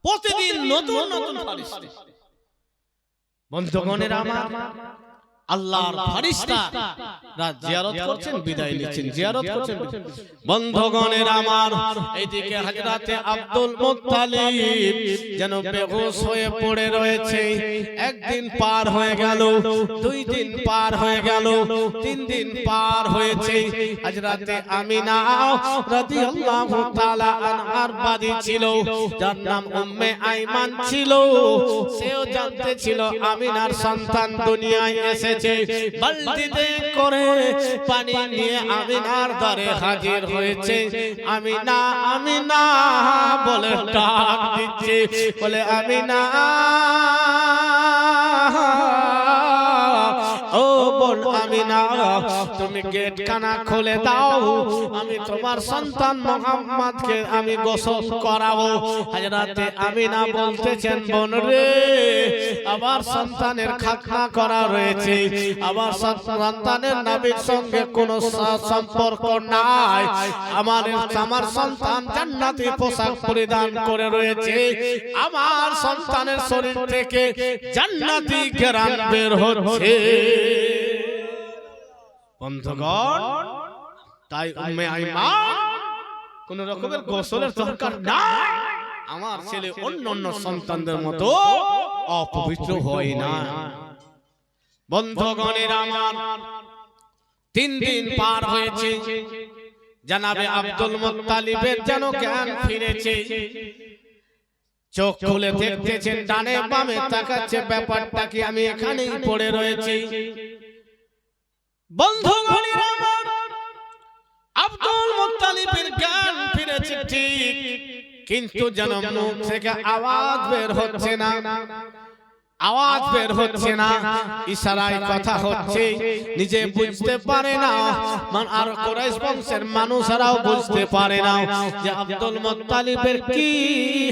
প্রতিদিন নতুন নতুন ফেরেশতা বন্ধুগণের আমার আল্লাহর ফেরেশতারা জিয়ারত করছেন বিদায় নিচ্ছেন জিয়ারত করছেন বন্ধুগণের আমার এইদিকে হযরতে আব্দুল মুত্তালিব যেন বেহুশ হয়ে পড়ে রয়েছে একদিন পার হয়ে গেল দুই দিন পার হয়ে গেল তিন দিন পার হয়েছে হযরতে আমিনা রাদিয়াল্লাহু তাআলা আনহার বাদী ছিল যার নাম উম্মে আইমান ছিল সেও জানতে ছিল আমিনার সন্তান দুনিয়ায় এসে বালতিতে করে পানি নিয়ে আমিনার দ্বারে হাজির হয়েছে আমিনা আমিনা বলে ডাক দিচ্ছে বলে আমিনা ও বোন আমিনা তুমি গেট খানা খুলে দাও আমি তোমার সন্তান মুহাম্মদকে আমি গোসল করাবো হযরতে আমিনা বলতেছেন বোন রে আমার সন্তানের খাতনা করা রয়েছে আমার সন্তানের নবীর সঙ্গে কোনো সম্পর্ক নাই আমার সন্তান জান্নাতি পোশাক পরিধান করে রয়েছে আমার সন্তানের শরীর থেকে জান্নাতি ঘ্রাণ বের হচ্ছে বন্ধুগণ তাই উম্মে আইমান কোন রকমের গোসলের দরকার নাই আমার ছেলে অন্যান্য সন্তানদের মতো অপবিত্র হয় না বন্ধুগণের আমার তিন দিন পার হয়েছে জনাবে আব্দুল মুত্তালিবের যেন জ্ঞান ফিরেছে চোখ খুলে দেখতেছেন ডানে বামে তাকাচ্ছে ব্যাপারটা কি আমি এখানেই পড়ে রয়েছি বন্ধুগণের আমার আব্দুল মুত্তালিবের জ্ঞান ফিরেছে ঠিক কিন্তু যেন মুখ থেকে আওয়াজ বের হচ্ছে না আওয়াজ বের হচ্ছে না ইশারায় কথা হচ্ছে নিজে বুঝতে পারে না আর কুরাইশ বংশের মানুষরাও বুঝতে পারে না যে আব্দুল মুত্তালিবের কি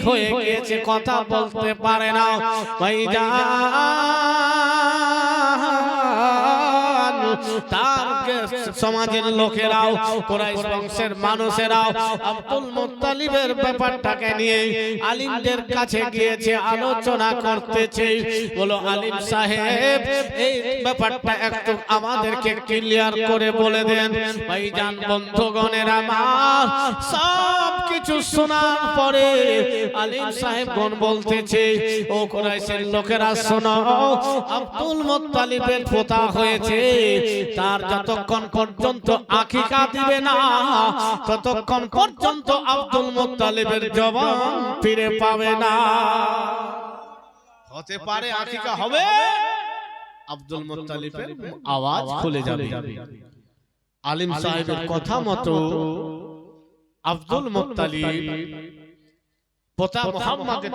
হয়ে গিয়েছে কথা বলতে পারে না ভাইজান তার সমাজের লোকেরাও কুরাইশ বংশের মানুষেরাও আব্দুল মুত্তালিবের ব্যাপারটাকে নিয়ে আলিমদের কাছে গিয়েছে আলোচনা করতেছে বলো আলিম সাহেব এই ব্যাপারটা একটু আমাদেরকে ক্লিয়ার করে বলে দেন ভাইজান বন্ধুগণের আমার সব কিছু শোনার পরে আলিম সাহেবগণ বলতেছে ও কুরাইশের লোকেরা শোনো আব্দুল মুত্তালিবের পোতা হয়েছে তার যতক্ষণ পর্যন্ত আকিকা দিবে না ততক্ষণ পর্যন্ত আব্দুল মুত্তালিবের জবান ফিরে পাবে না হতে পারে আকিকা হবে আব্দুল মুত্তালিবের আওয়াজ খুলে যাবে আলিম সাহেবের কথা মতো আব্দুল মুত্তালিব পোতা মুহাম্মাদের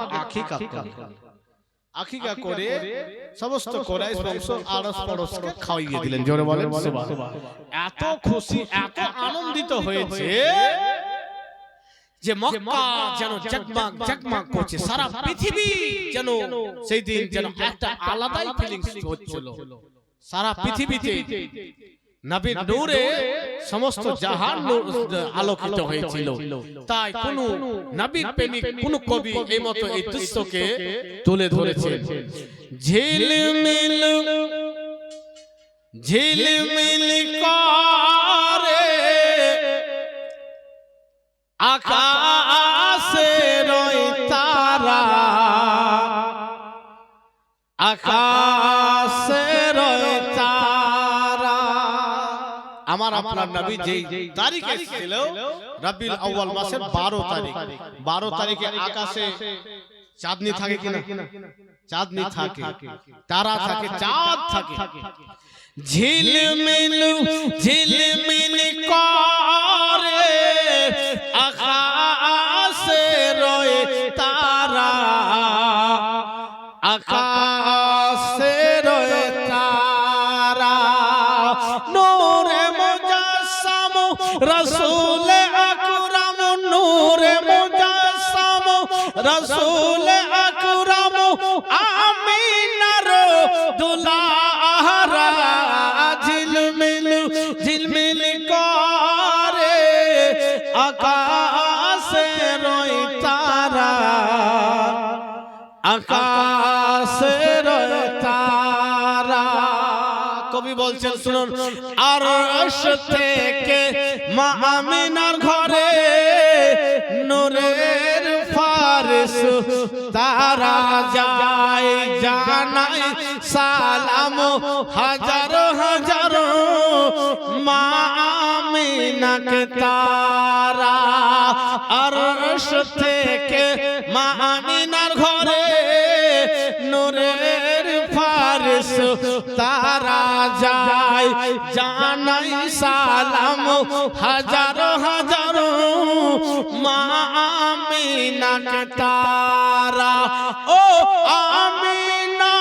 আকিকা করে সমস্ত কুরাইশ বংশ আরস পরশকে খাওয়িয়ে দিলেন জোরে বলেন সুবহানাল্লাহ এত খুশি এত আনন্দিত হয়েছে যে মক্কা যেন জগমগ জগমগ করছে সারা পৃথিবী যেন সেই দিন যেন একটা আলাদাই ফিলিংস হচ্ছিল সারা পৃথিবীতে নবীর নূরে সমস্ত জাহান আলোকিত হয়েছিল তাই কোন নবীর প্রেমিক কোন কবি এই মতো এই দৃশ্যকে তুলে ধরেছে ঝিলমিল ঝিলমিল করে আকাশের তারা, আকাশের তারা। আমার আপনার নবী যেই তারিখে ছিল রবিউল আউয়াল মাসের 12 তারিখ, 12 তারিখে আকাশে চাঁদনি থাকে কিনা? চাঁদনি থাকে, তারা থাকে, চাঁদ থাকে। ঝিলমিল ঝিলমিল করে আকাশের তারা, আকাশের তারা। নূরে মুজাসসাম রাসূল আকরাম, নূরে মুজাসসাম রাসূল আকরাম, আমিনার দুলারা। ঝিলমিল ঝিলমিল করে আকাশের তারা, আকাশের তারা। কবি বলছেন শুনুন, আরশ থেকে মা আমিনার ঘরে নূরের ফারিস তারা যায়, জানাই সালাম হাজার হাজার মা আমিনাকে তারা। আরশ থেকে মা আমিনার ঘরে নূরের ফারিস তারা যায়, জানাই সালাম হাজার হাজার মা আমিনাকে তারা। ও আমিনা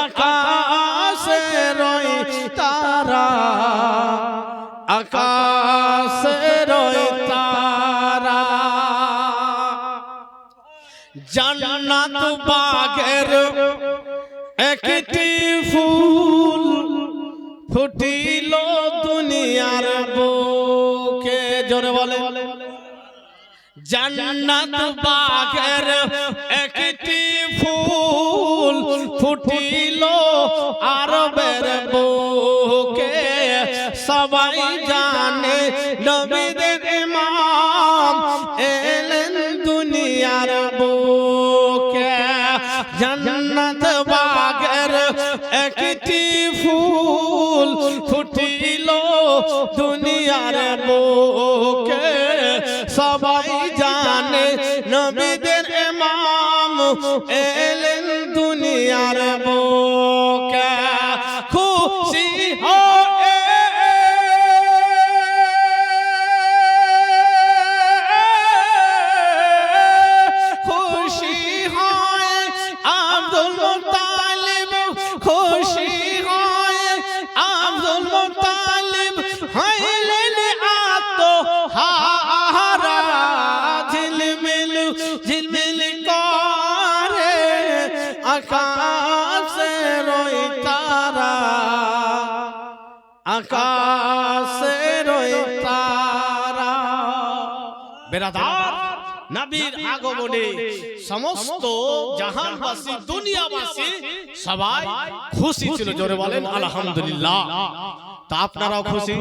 আকাশের তারা, আকাশের তারা। জান্নাত বাগের একটি ফুল ফুটিল দুনিয়ার বুকে। জোরে বলে, জান্নাত বাগের একটি ফুল ফুটিল আরবের বুকে। সবাই জানে নবীদের ইমাম এলেন দুনিয়ার বুকে। জান্নাত বাগের একটি ফুল ফুটিল দুনিয়ার বুকে। সবাই জানে নবীদের ইমাম এলেন দুনিয়ার বুকে। খুশি হয়ে খুশি হয় আব্দুল মুত্তালিব, খুশি হয় আব্দুল মুত্তালিব হইলেন আত্মহারা। ঝিলমিল ঝিলমিল করে আকাশের তারা, আকাশের তারা। বেরাদার, নবীর আগমনে সমস্ত জাহানবাসী দুনিয়াবাসী সবাই খুশি ছিল। জোরে বলেন আলহামদুলিল্লাহ। তা আপনারাও খুশি,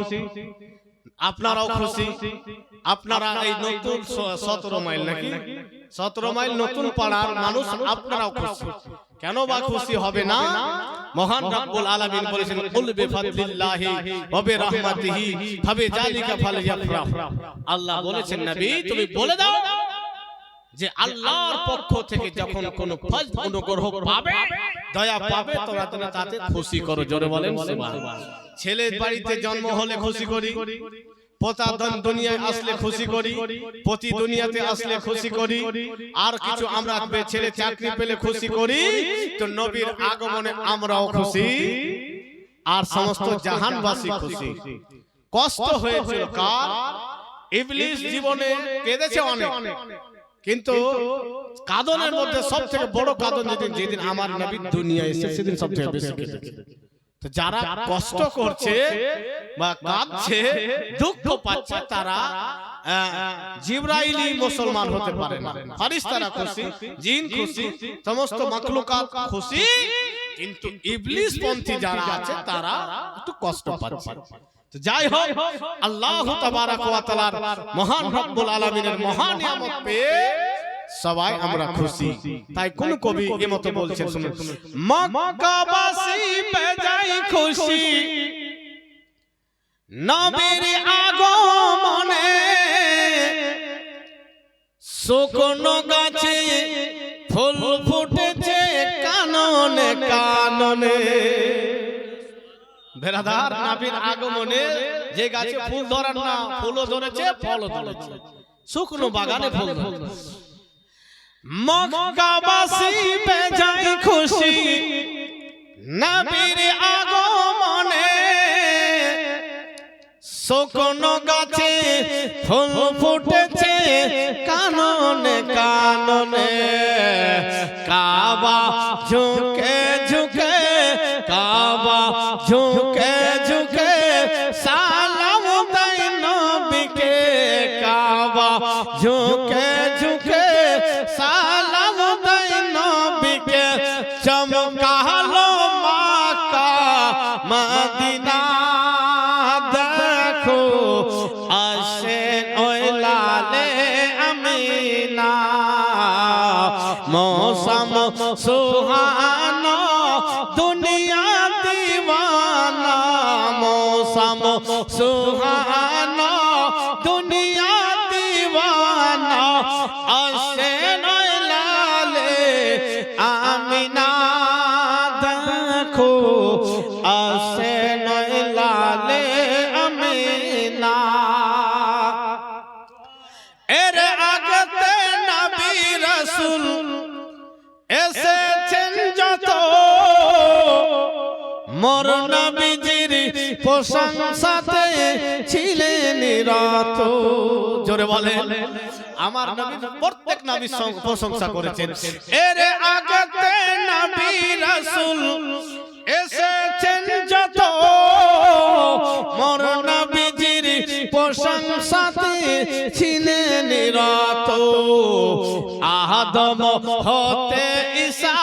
আপনারাও খুশি। আপনারা এই নতুন 17 মাইল নাকি 17 মাইল নতুন পাড়ার মানুষ, আপনারাও খুশি। কেন বা খুশি হবে না? মহান রব্বুল আলামিন বলেছেন, কুল বিফাদলিল্লাহি ওয়া বিরহমাতিহি ফাবিযালিকা ফালইফরাহ। আল্লাহ বলেছেন, নবী তুমি বলে দাও যে আল্লাহর পক্ষ থেকে যখন কোন ফজল অনুগ্রহ পাবে, দয়া পাবে, তোমরা তাতে খুশি করো। জোরে বলেন সুবহানাল্লাহ। ছেলের বাড়িতে জন্ম হলে খুশি করি, পোতা দুনিয়ায় আসলে খুশি করি, পতি দুনিয়াতে আসলে খুশি করি, আর কিছু আমরা ছেলে চাকরি পেলে খুশি করি। তো নবীর আগমনে আমরাও খুশি, আর সমস্ত জাহানবাসী খুশি। কষ্ট হয়েছিল কার? ইবলিস জীবনে কেঁদেছে অনেক, কিন্তু কাঁদনের মধ্যে সবথেকে বড় কাঁদন যেদিন আমার নবী দুনিয়ায় এসেছে সেদিন সবথেকে বেশি কেঁদেছে। তো যারা কষ্ট করছে বা কাঁদছে দুঃখ পাচ্ছে তারা জিবরাইলি মুসলমান হতে পারে না। ফেরেশতারা খুশি, জিন খুশি, সমস্ত মাখলুকাত খুশি, কিন্তু ইবলিস পন্থী যারা আছে তারা একটু কষ্ট পাচ্ছে। তো যাই হোক, আল্লাহ তাবারক ওয়া তাআলার মহান রব্বুল আলামিনের মহান নিয়ামত পেয়ে সবাই আমরা খুশি। তাই কোন কবি এমত বলছেন, শুনুন, মক্কাবাসী বেজায় খুশি নবীর আগমনে, শুকনো গাছে ফুল ফুটেছে কাননে কাননে। বেরাদার, নবীর আগমনে যে গাছে ফুল ধরার না, ফুলও ধরেছে, ফলও ধরেছে, শুকনো বাগানে ফুল ধরেছে। মক্কাবাসী বেজায় খুশি নবীর আগমনে, শুকনো গাছে ফুল ফুটেছে কাননে কাননে। কাবা ঝুঁকে ঝুঁকে, কাবা ঝুঁকে ঝুঁকে সালাম দেয় নবীকে, কাবা ঝুঁকে ঝুঁকে সালাম দেয় নবীকে। চমকালো মক্কা মদিনা দেখো, আসেন ওই লালে আমিনা। মৌসম সুহানা দুনিয়া দিওয়ানা, মৌসম সুহানা দুনিয়া দিওয়ানা। আসেন ওই লালে আমিনা দেখো, আসেন ওই লালে আমিনা। এর আগতে নবী রাসূল এসেছেন যত, মোর নবীজির প্রশংসাতে ছিলেন রত। জোরে বলেন, আমার নবী প্রত্যেক নবীর প্রশংসা করেছেন। এর আগতে নবী রাসূল এসেছেন যত, মোর নবীজির প্রশংসাতে ছিলেন রত। আদম হতে ঈসা,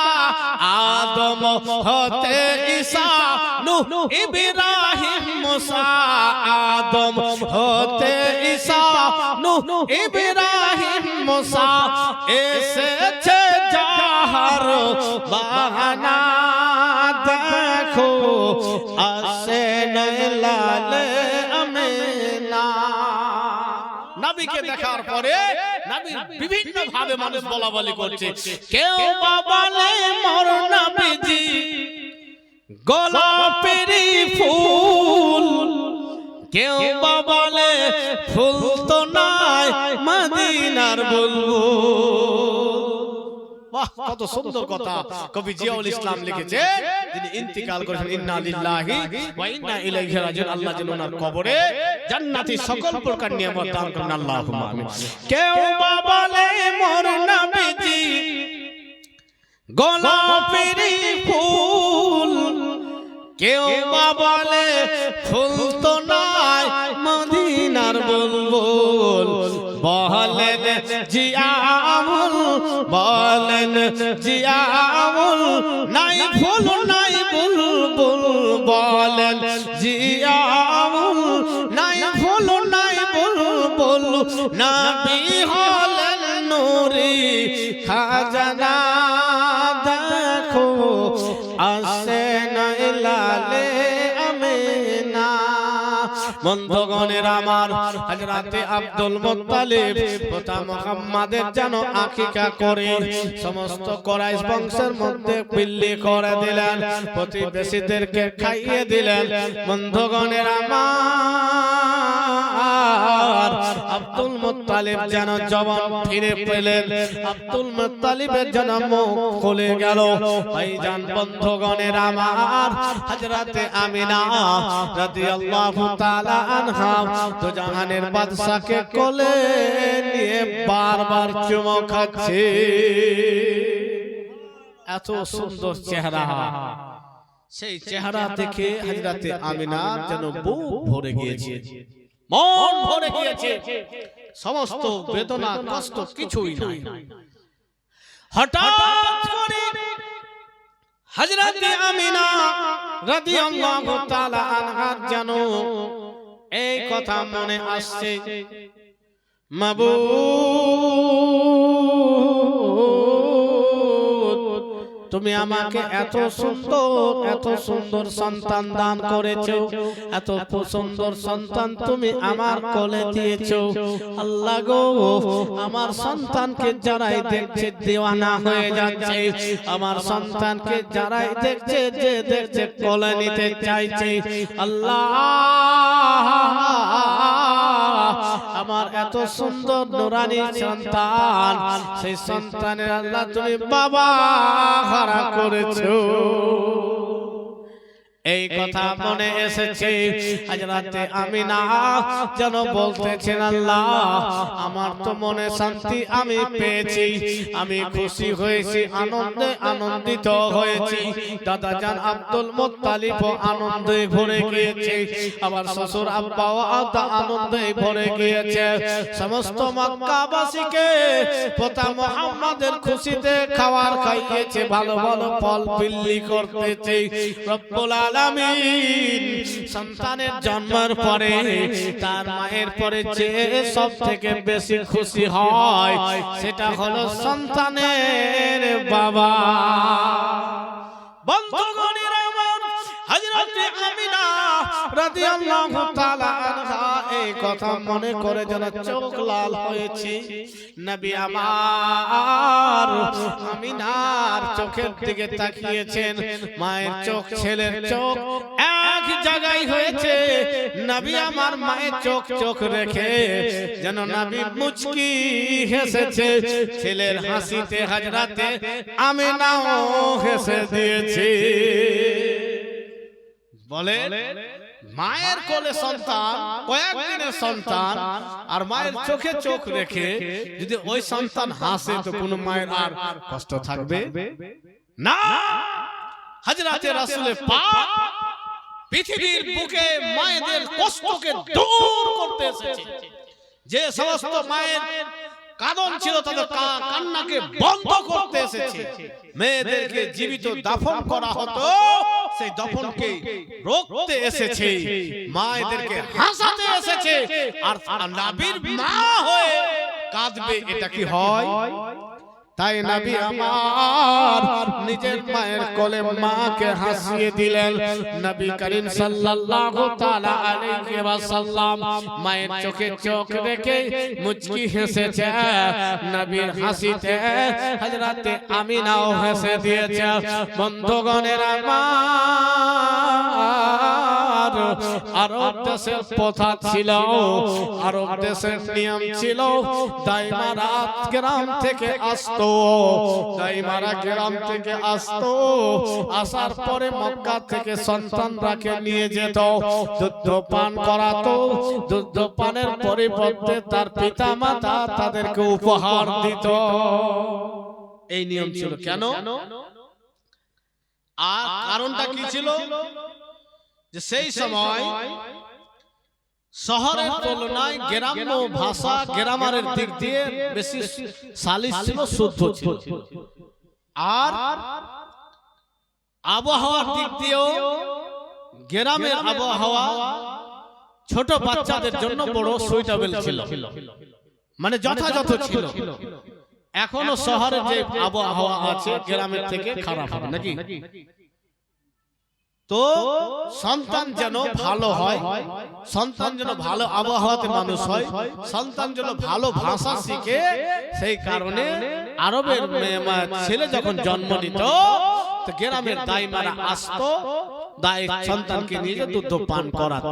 আদম হতে ঈসা, নূহ ইব্রাহিম মুসা। আদম হতে ঈসা, নূহ ইব্রাহিম মুসা। এসেছে যাহার বাহানা দেখো, আসেন লালে আমিনা। নবীকে দেখার পরে নবী বিভিন্ন ভাবে মানুষ বলা বলি করছে। কেউ বা বলে মোর নবীজি গোলাপের ফুল, কেউ বা বলে ফুল তো নাই মদিনার বুলবুল। বাহ, কত সুন্দর কথা কবি জিয়াউল ইসলাম লিখেছে, যিনি ইন্তিকাল করেছেন। ইন্না লিল্লাহি ওয়া ইন্না ইলাইহি রাজিউন। আল্লাহ যেন ওনার কবরে জান্নাতি সকল প্রকার নিয়ামত দান করেন, আল্লাহুম্মা আমিন। কেউ বা বলে মোর নবীজি গোলাপের ফুল, কেউ বা বলে ফুল তো নাই মদিনার বুলবুল। বলেন জিয়াউল, বলেন জিয়াউল, নাই ফুল নাই বুলবুল। বলেন জিয়াউল, নাই ফুল নাই বুলবুল। নবী হলেন নূরি খাজানা দেখো, আসেন লালে আমিনা। বন্ধুগণের আমার, হযরতে আব্দুল মুত্তালিব পিতা মুহাম্মাদের যেন আকিকা করে সমস্ত কুরাইশ বংশের মধ্যে বিল্লি করে দিলেন, প্রতিবেশীদেরকে খাইয়ে দিলেন। বন্ধুগণের আমার, আব্দুল মুত্তালিব যেন জবান ফিরে পেলেন, আব্দুল মুত্তালিবের যেন মুখ খুলে গেল। ভাইজান বন্ধুগণের আমার, হযরতে আমিনা রাদিয়াল্লাহু তাআলা আনহা তো জাহানের বাদশাকে কোলে নিয়ে বারবার চুমো খাচ্ছে। এত সুন্দর চেহারা, সেই চেহারা দেখে হযরতে আমিনা যেন বুক ভরে গিয়েছে, মন ভরে গিয়েছে, সমস্ত বেদনা কষ্ট কিছুই নাই। হঠাৎ করে হযরতে আমিনা রাদিয়াল্লাহু তাআলা আনহা যেন এই কথা মনে আসছে, মাবুদ তুমি আমাকে এত সুন্দর সন্তান দান করেছো, এত সুন্দর সন্তান তুমি আমার কোলে দিয়েছো। আল্লাহ গো, আমার সন্তানকে যারাই দেখছে দেওয়ানা হয়ে যাচ্ছে, আমার সন্তানকে যারাই দেখছে যে দেখছে কোলে নিতে চাইছে। আল্লাহ আমার এত সুন্দর নুরানি সন্তান, সেই সন্তানের আল্লাহ তুমি বাবা হারা করেছো। এই কথা মনে এসেছে। হযরতে আমিনা যেন বলতেছেন, আল্লাহ আমার তো মনে শান্তি আমি পেয়েছি, আমি খুশি হয়েছি, আনন্দে আনন্দিত হয়েছি। দাদা জান আব্দুল মুত্তালিব আনন্দে ভরে গিয়েছে, আমার শ্বশুর আব্বাও আনন্দে ভরে গিয়েছে। সমস্ত মক্কাবাসীকে পিতা মুহাম্মাদের খুশিতে খাবার খাইয়েছে, ভালো ভালো ফল বিলি করতেছে। রব্বুল আলামিন সন্তানের জন্মের পরে তার মায়ের পরে যে সব থেকে বেশি খুশি হয় সেটা হলো সন্তানের বাবা। বন্ধুগণের আমার, হযরতে আমিনা রাদিয়াল্লাহু তাআলা আনহা এই কথা মনে করে যেন চোখ লাল হয়েছে। নবী আমার আমিনার চোখের দিকে তাকিয়েছেন, মায়ের চোখ ছেলের চোখ এক জায়গায় হয়েছে। নবী আমার মায়ের চোখ রেখে যেন নবী মুচকি হেসেছে, ছেলের হাসিতে হযরতে আমিনাও হেসে দিয়েছে। বলে মায়ের কোলে সন্তান, কয়েকদিনের সন্তান, আর মায়ের চোখে চোখ রেখে যদি ওই সন্তান হাসে তো কোন মায়ের আর কষ্ট থাকবে না। হযরতে রাসূল পাক পৃথিবীর বুকে মায়েদের কষ্টকে দূর করতে এসেছে। যে সমস্ত মায়ের কাঁদন ছিল তাদের কান্নাকে বন্ধ করতে এসেছে। মেয়েদেরকে জীবিত দাফন করা হতো, সেই দাফনকে রোকতে এসেছে, মায়েদেরকে হাসাতে এসেছে। আর নবীর মা হয়ে কাঁদবে, এটা কি হয়? তাই নবী আমার নিজের মায়ের কোলে মাকে হাসিয়ে দিলেন। নবী করিম সাল্লাল্লাহু তাআলা আলাইহি ওয়াসাল্লাম মায়ের চোখে চোখ রেখে মুচকি হেসেছে। নবীর হাসিতে হযরতে আমিনাও হেসে দিয়েছে। বন্ধুগণের আমার, আরব দেশের প্রথা ছিল, আরব দেশের নিয়ম ছিল, দাইমারা গ্রাম থেকে আসতো, দাইমারা গ্রাম থেকে আসতো, আসার পরে মক্কা থেকে সন্তানরাকে নিয়ে যেত, দুধ পান করাতো। দুধ পানের পরিবর্তে তার পিতা মাতা তাদেরকে উপহার দিত। এই নিয়ম ছিল। কেন? আর কারণটা কি ছিল? যে সেই সময় শহরের তুলনায় গ্রাম্য ভাষা, গ্রামারের দিক দিয়ে বেশি সালিস ছিল, শুদ্ধ ছিল। আর আবহাওয়ার দিক দিয়েও গ্রামের আবহাওয়া ছোট বাচ্চাদের জন্য বড় সুইটেবল ছিল, মানে যথাযথ ছিল। এখনো শহরের যে আবহাওয়া আছে গ্রামের থেকে খারাপ হবে নাকি? তো সন্তান যেন ভালো হয়, সন্তান যেন ভালো আবহাওয়াতে মানুষ হয়, সন্তান যেন ভালো ভাষা শিখে, সেই কারণে আরবের ছেলে যখন জন্ম নিত তো গ্রামের দাইমারা আসতো, দাই সন্তানকে নিয়ে দুধ পান করাতো।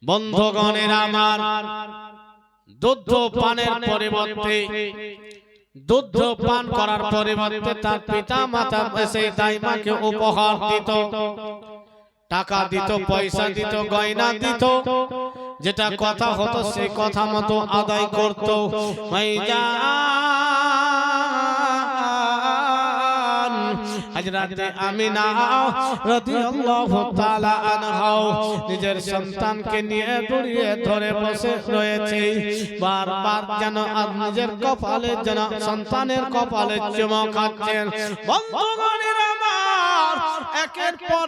বন্ধুগণের আমার, দুধ পানের পরিবর্তে দুধ পান করার পরিবর্তে তার পিতা মাতা সেই দাইমাকে উপহার দিত, টাকা দিত, পয়সা দিত, গয়না দিত, যেটা কথা হতো সেই কথা মতো আদায় করত। হযরত আমিনা রাদিয়াল্লাহু তাআলা আনহা নিজের সন্তানকে নিয়ে জড়িয়ে ধরে বসে রয়েছে, বারবার যেন নিজের কপালে যেন সন্তানের কপালে চুমো খাচ্ছেন। বন্ধুগণের আমার, একের পর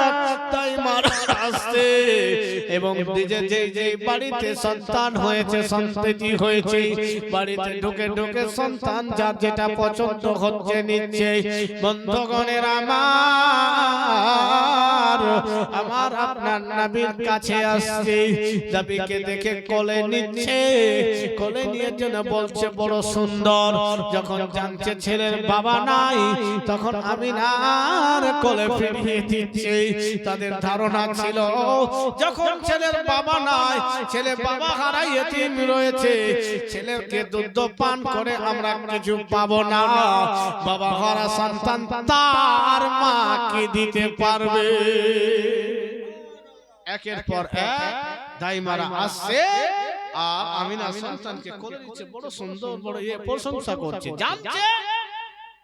এক তাইমার আসছে এবং নিজে যে বাড়িতে সন্তান হয়েছে, সন্ততি হয়েছে, বাড়িতে ঢুকে ঢুকে সন্তান যার যেটা পছন্দ হচ্ছে নিচ্ছে। বন্ধুগণের আমার, আমার আপনার নবীর কাছে আসছে, নবীকে দেখে কোলে নিচ্ছে, কোলে নিয়ে যেন বলছে বড় সুন্দর। যখন জানছে ছেলের বাবা নাই, তখন আমিনার কোলে ফিরিয়ে দিচ্ছে। তাদের ধারণা ছিল যখন ছেলের বাবা নাই, ছেলে বাবা হারাই এতিম রয়েছে, ছেলেকে দুধ পান করে আমরা কিছু পাবো না। বাবা হারা সন্তান তার মাকে দিতে পারবে। একের পর এক দাইমারা আসছে, আমিনা সন্তানকে কোলে নিচ্ছে, বড় সুন্দর, বড় প্রশংসা করছে, জানছে,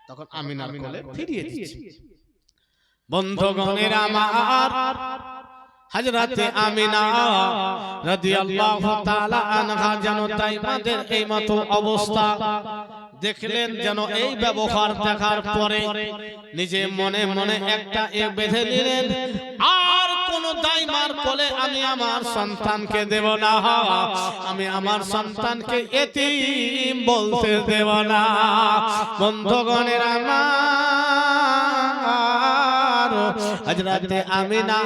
তখন আমিনার কোলে ফিরিয়ে দিচ্ছে। বন্ধুগণের আমার, হযরতে আমিনা রাদিয়াল্লাহু তাআলা আনহা যেন দাইমাদের এই মতো অবস্থা দেখলেন, যেন এই ব্যবহার দেখার পরে নিজে মনে মনে একটা বেঁধে নিলেন, আর কোন দাইমার কোলে আমি আমার সন্তানকে দেব না, আমি আমার সন্তানকে এতিম বলতে দেব না। বন্ধুগণের আমার, হযরতে আমিনা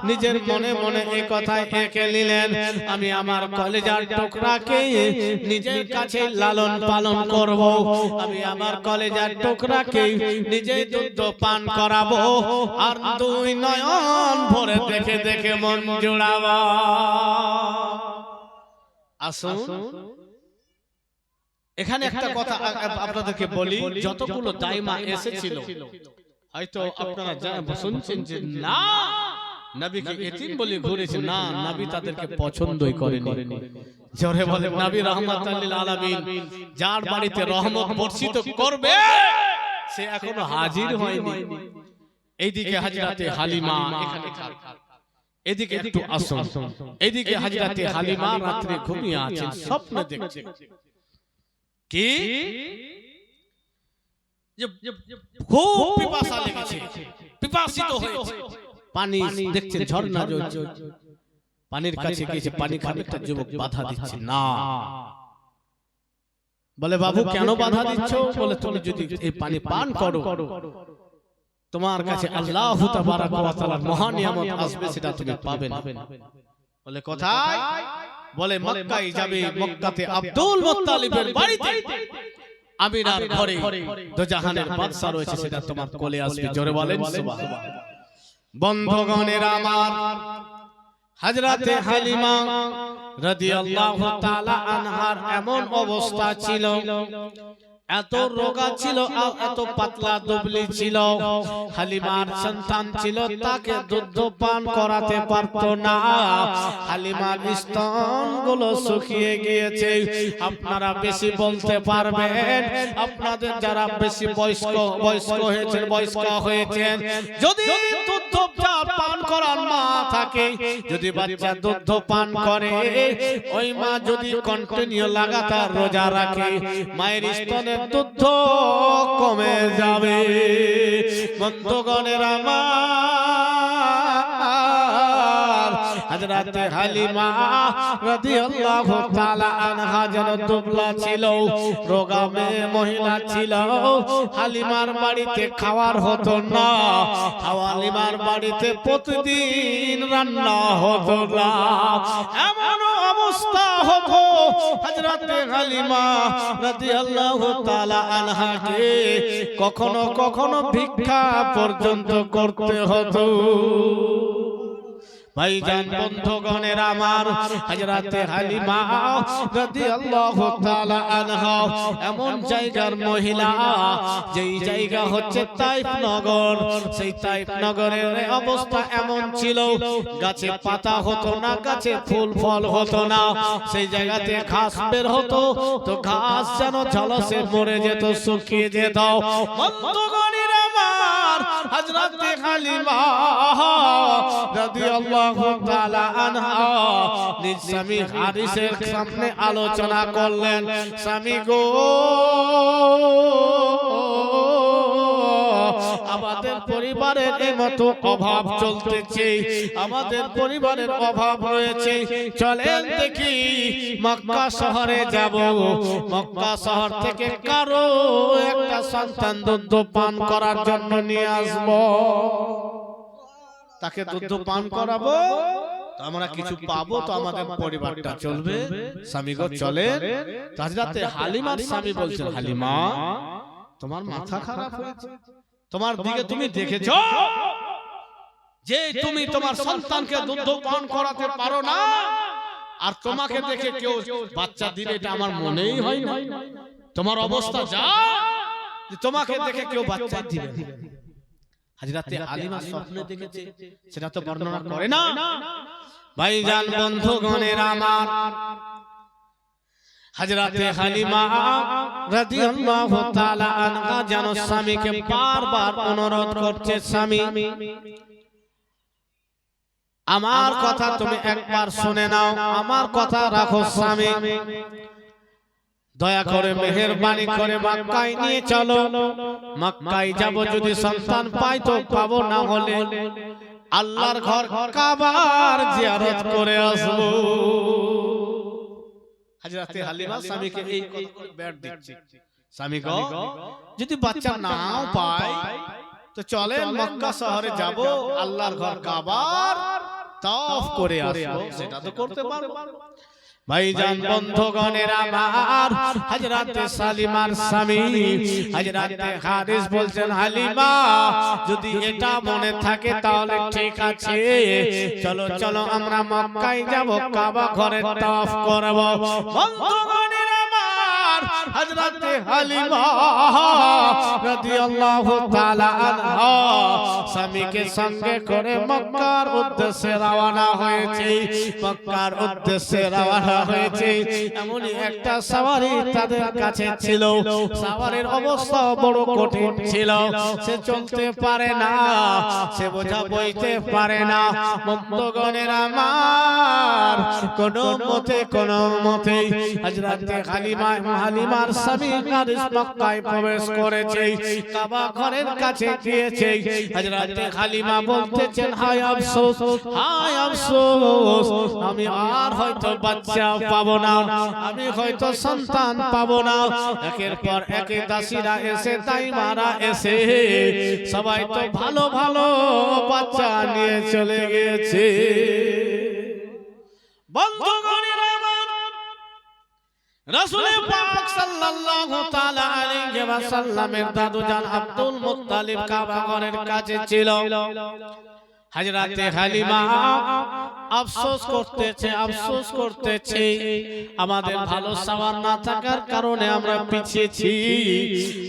নিজের মনে মনে এই কথায় এঁকে নিলেন, আমি আমার কলেজার টুকরাকে নিজের কাছে লালন পালন করব, আমি আমার কলেজার টুকরাকে নিজে দুধ পান করাবো, আর দুই নয়ন ভরে দেখে দেখে মন জুড়াবো। আসুন এখানে একটা কথা আপনাদেরকে বলি, যতগুলো দাইমা এসেছিল হয়তো আপনারা শুনছেন যে না নবীকে এতিম বলে ঘুরেছে, না, নবী তাদেরকে পছন্দই করেনি। জোরে বলেন নবী রাহমাতুল লিল আলামিন, যার বাড়িতে রহমত বর্ষিত করবে সে এখনো হাজির হয়নি। এইদিকে হযরতে হালিমা, এখানে এদিকে একটু আসুন, এদিকে হযরতে হালিমা রাতে ঘুমিয়ে আছেন, স্বপ্ন দেখছেন কি খুব পিপাসা লেগেছে, পিপাসিত হয়েছে, পানি দেখছেন ঝর্ণা জ্বলছে, পানির কাছে গিয়েছে পানি খাবে, একটা যুবক বাধা দিচ্ছে না। বলে বাবু কেন বাধা দিচ্ছ? বলে তুমি যদি এই পানি পান করো তোমার কাছে আল্লাহ তাবারাক ওয়া তাআলার মহা নিয়ামত আসবে, সেটা তুমি পাবে না। বলে কোথায়? বলে মক্কায় যাবে, মক্কাতে আব্দুল মুত্তালিবের বাড়িতে আমিনার ঘরে দোজাহানের বাদশা রয়েছে, সেটা তোমার কোলে আসবে। জোরে বলেন সুবহানাল্লাহ। বন্ধুগণের আমার, হযরতে হালিমা রাদিয়াল্লাহু তাআলা আনহার এমন অবস্থা ছিল, এত রোগা ছিল, এত পাতলা দুবলি ছিল, হালিমার সন্তান ছিল, তাকে দুধ পান করাতে পারত না। হালিমার স্তনগুলো শুকিয়ে গিয়েছে। আপনারা বেশি বলতে পারবেন, আপনাদের যারা বেশি বয়স্ক হয়েছেন, যদি দুধ পান করার মা থাকে, যদি বাচ্চা দুধ পান করে, ওই মা যদি কন্টিনিউ লাগাতার রোজা রাখে, মায়ের স্তনে দুধ কমে যাবে। বন্ধুগণের আমার, হযরতে হালিমা রাদিয়াল্লাহু তাআলা আনহা যেন দুবলা ছিল, রোগা মহিলা ছিল। হালিমার বাড়িতে খাওয়ার হতো না, হালিমার বাড়িতে প্রতিদিন রান্না হতো না, এমন অবস্থা হতো হযরতে হালিমা রাদিয়াল্লাহু তাআলা আনহাকে কখনো কখনো ভিক্ষা পর্যন্ত করতে হতো। ভাইজান বন্ধুগণের আমার, হযরতে হালিমা রাদিয়াল্লাহু তাআলা আনহা এমন জায়গার মহিলা, যেই জায়গা হচ্ছে তাইফ নগর। সেই তাইফ নগরের অবস্থা এমন ছিল, গাছে পাতা হতো না, গাছে ফুল ফল হতো না, সেই জায়গাতে ঘাস বের হতো, তো ঘাস যেন ঝলসে মরে যেত, শুকিয়ে যেত। বন্ধুগণের আমার, হযরতে হালিমা রাদিয়াল্লাহু তাআলা আনহা নিজ স্বামী হারিসের সামনে আলোচনা করলেন, স্বামী গো, আমাদের পরিবারের এই মতো অভাব চলতেছে, আমাদের পরিবারের অভাব রয়েছে, চলেন দেখি মক্কা শহরে যাব, মক্কা শহর থেকে কারো একটা সন্তান দুধ পান করার জন্য নিয়ে আসব, তাকে দুধ পান করাবো, তো আমরা কিছু পাবো, তো আমাদের পরিবারটা চলবে। স্বামী গো চলেন। হযরতে হালিমার স্বামী বলছেন, হালিমা তোমার মাথা খারাপ হয়েছে, তোমার দিকে তুমি দেখেছো যে তুমি তোমার সন্তানকে দুধ পান করাতে পারো না, আর তোমাকে দেখে কেউ বাচ্চা দিবে, এটা আমার মনেই হয় না। তোমার অবস্থা যা, তোমাকে দেখে কেউ বাচ্চা দিবে। হযরতে হালিমা স্বপ্নে দেখেছে, সেটা তো বর্ণনা করে না। ভাইজান বন্ধুগণের আমার, হযরতে হালিমা রাদিয়াল্লাহু তাআলা আনহা যেন স্বামীকে বারবার অনুরোধ করছে, স্বামী আমার কথা তুমি একবার শুনে নাও, আমার কথা রাখো স্বামী, দয়া করে মেহেরবানি করে মক্কায় নিয়ে চলো, মক্কায় যাব, যদি সন্তান পাই তো পাবো, না হলে আল্লাহর ঘর কাবার জিয়ারত করে আসবো। হযরতে হালিমা স্বামীকে এই কথা ব্যাট দিচ্ছে, স্বামী গো যদি বাচ্চা নাও পাই তো চলেন মক্কা শহরে যাব, আল্লাহর ঘর কাবার তাওয়াফ করে আসবো, সেটা তো করতে পারবো। ভাইজান বন্ধুগণের আমার, হযরতে সালিমার স্বামী হযরতে হারিস বলছেন, হালিমা যদি এটা মনে থাকে তাহলে ঠিক আছে, চলো চলো আমরা মক্কায় যাব, কাবা ঘরে তাওয়াফ করব। বন্ধুগণের আমার, হযরতে হালিমা রাদিয়াল্লাহু তাআলা আনহা স্বামীকে সঙ্গে করে মক্কার উদ্দেশ্যে রওনা হয়েছে, মক্কার উদ্দেশ্যে রওনা হয়েছে। এমনই একটা সওয়ারি তাদের কাছে ছিল, সওয়ারির অবস্থা বড় কঠিন ছিল, সে চলতে পারে না, সে বোঝা বইতে পারে না। বন্ধুগণের আমার, কোন মতে হযরতে হালিমার স্বামী হারিস মক্কায় প্রবেশ করেছে, কাবা ঘরের কাছে গিয়েছে। হযরতে হালিমা বলতেছেন, হায় আফসোস, হায় আফসোস, আমি আর হয়তো বাচ্চা পাবো না, আমি হয়তো সন্তান পাবো না। একের পর এক দাসীরা এসে, তাইমারা এসে, সবাই তো ভালো ভালো বাচ্চা নিয়ে চলে গেছে। বন্ধুগণের আমার, রাসূল পাক সাল্লাল্লাহু তাআলা আলাইহি ওয়াসাল্লামের দাদুজান আব্দুল মুত্তালিব কাবা ঘরের কাছে ছিল। হযরতে হালিমা আফসোস করতেছে, আমাদের ভালো সওয়ার না থাকার কারণে আমরা পিছিয়েছি,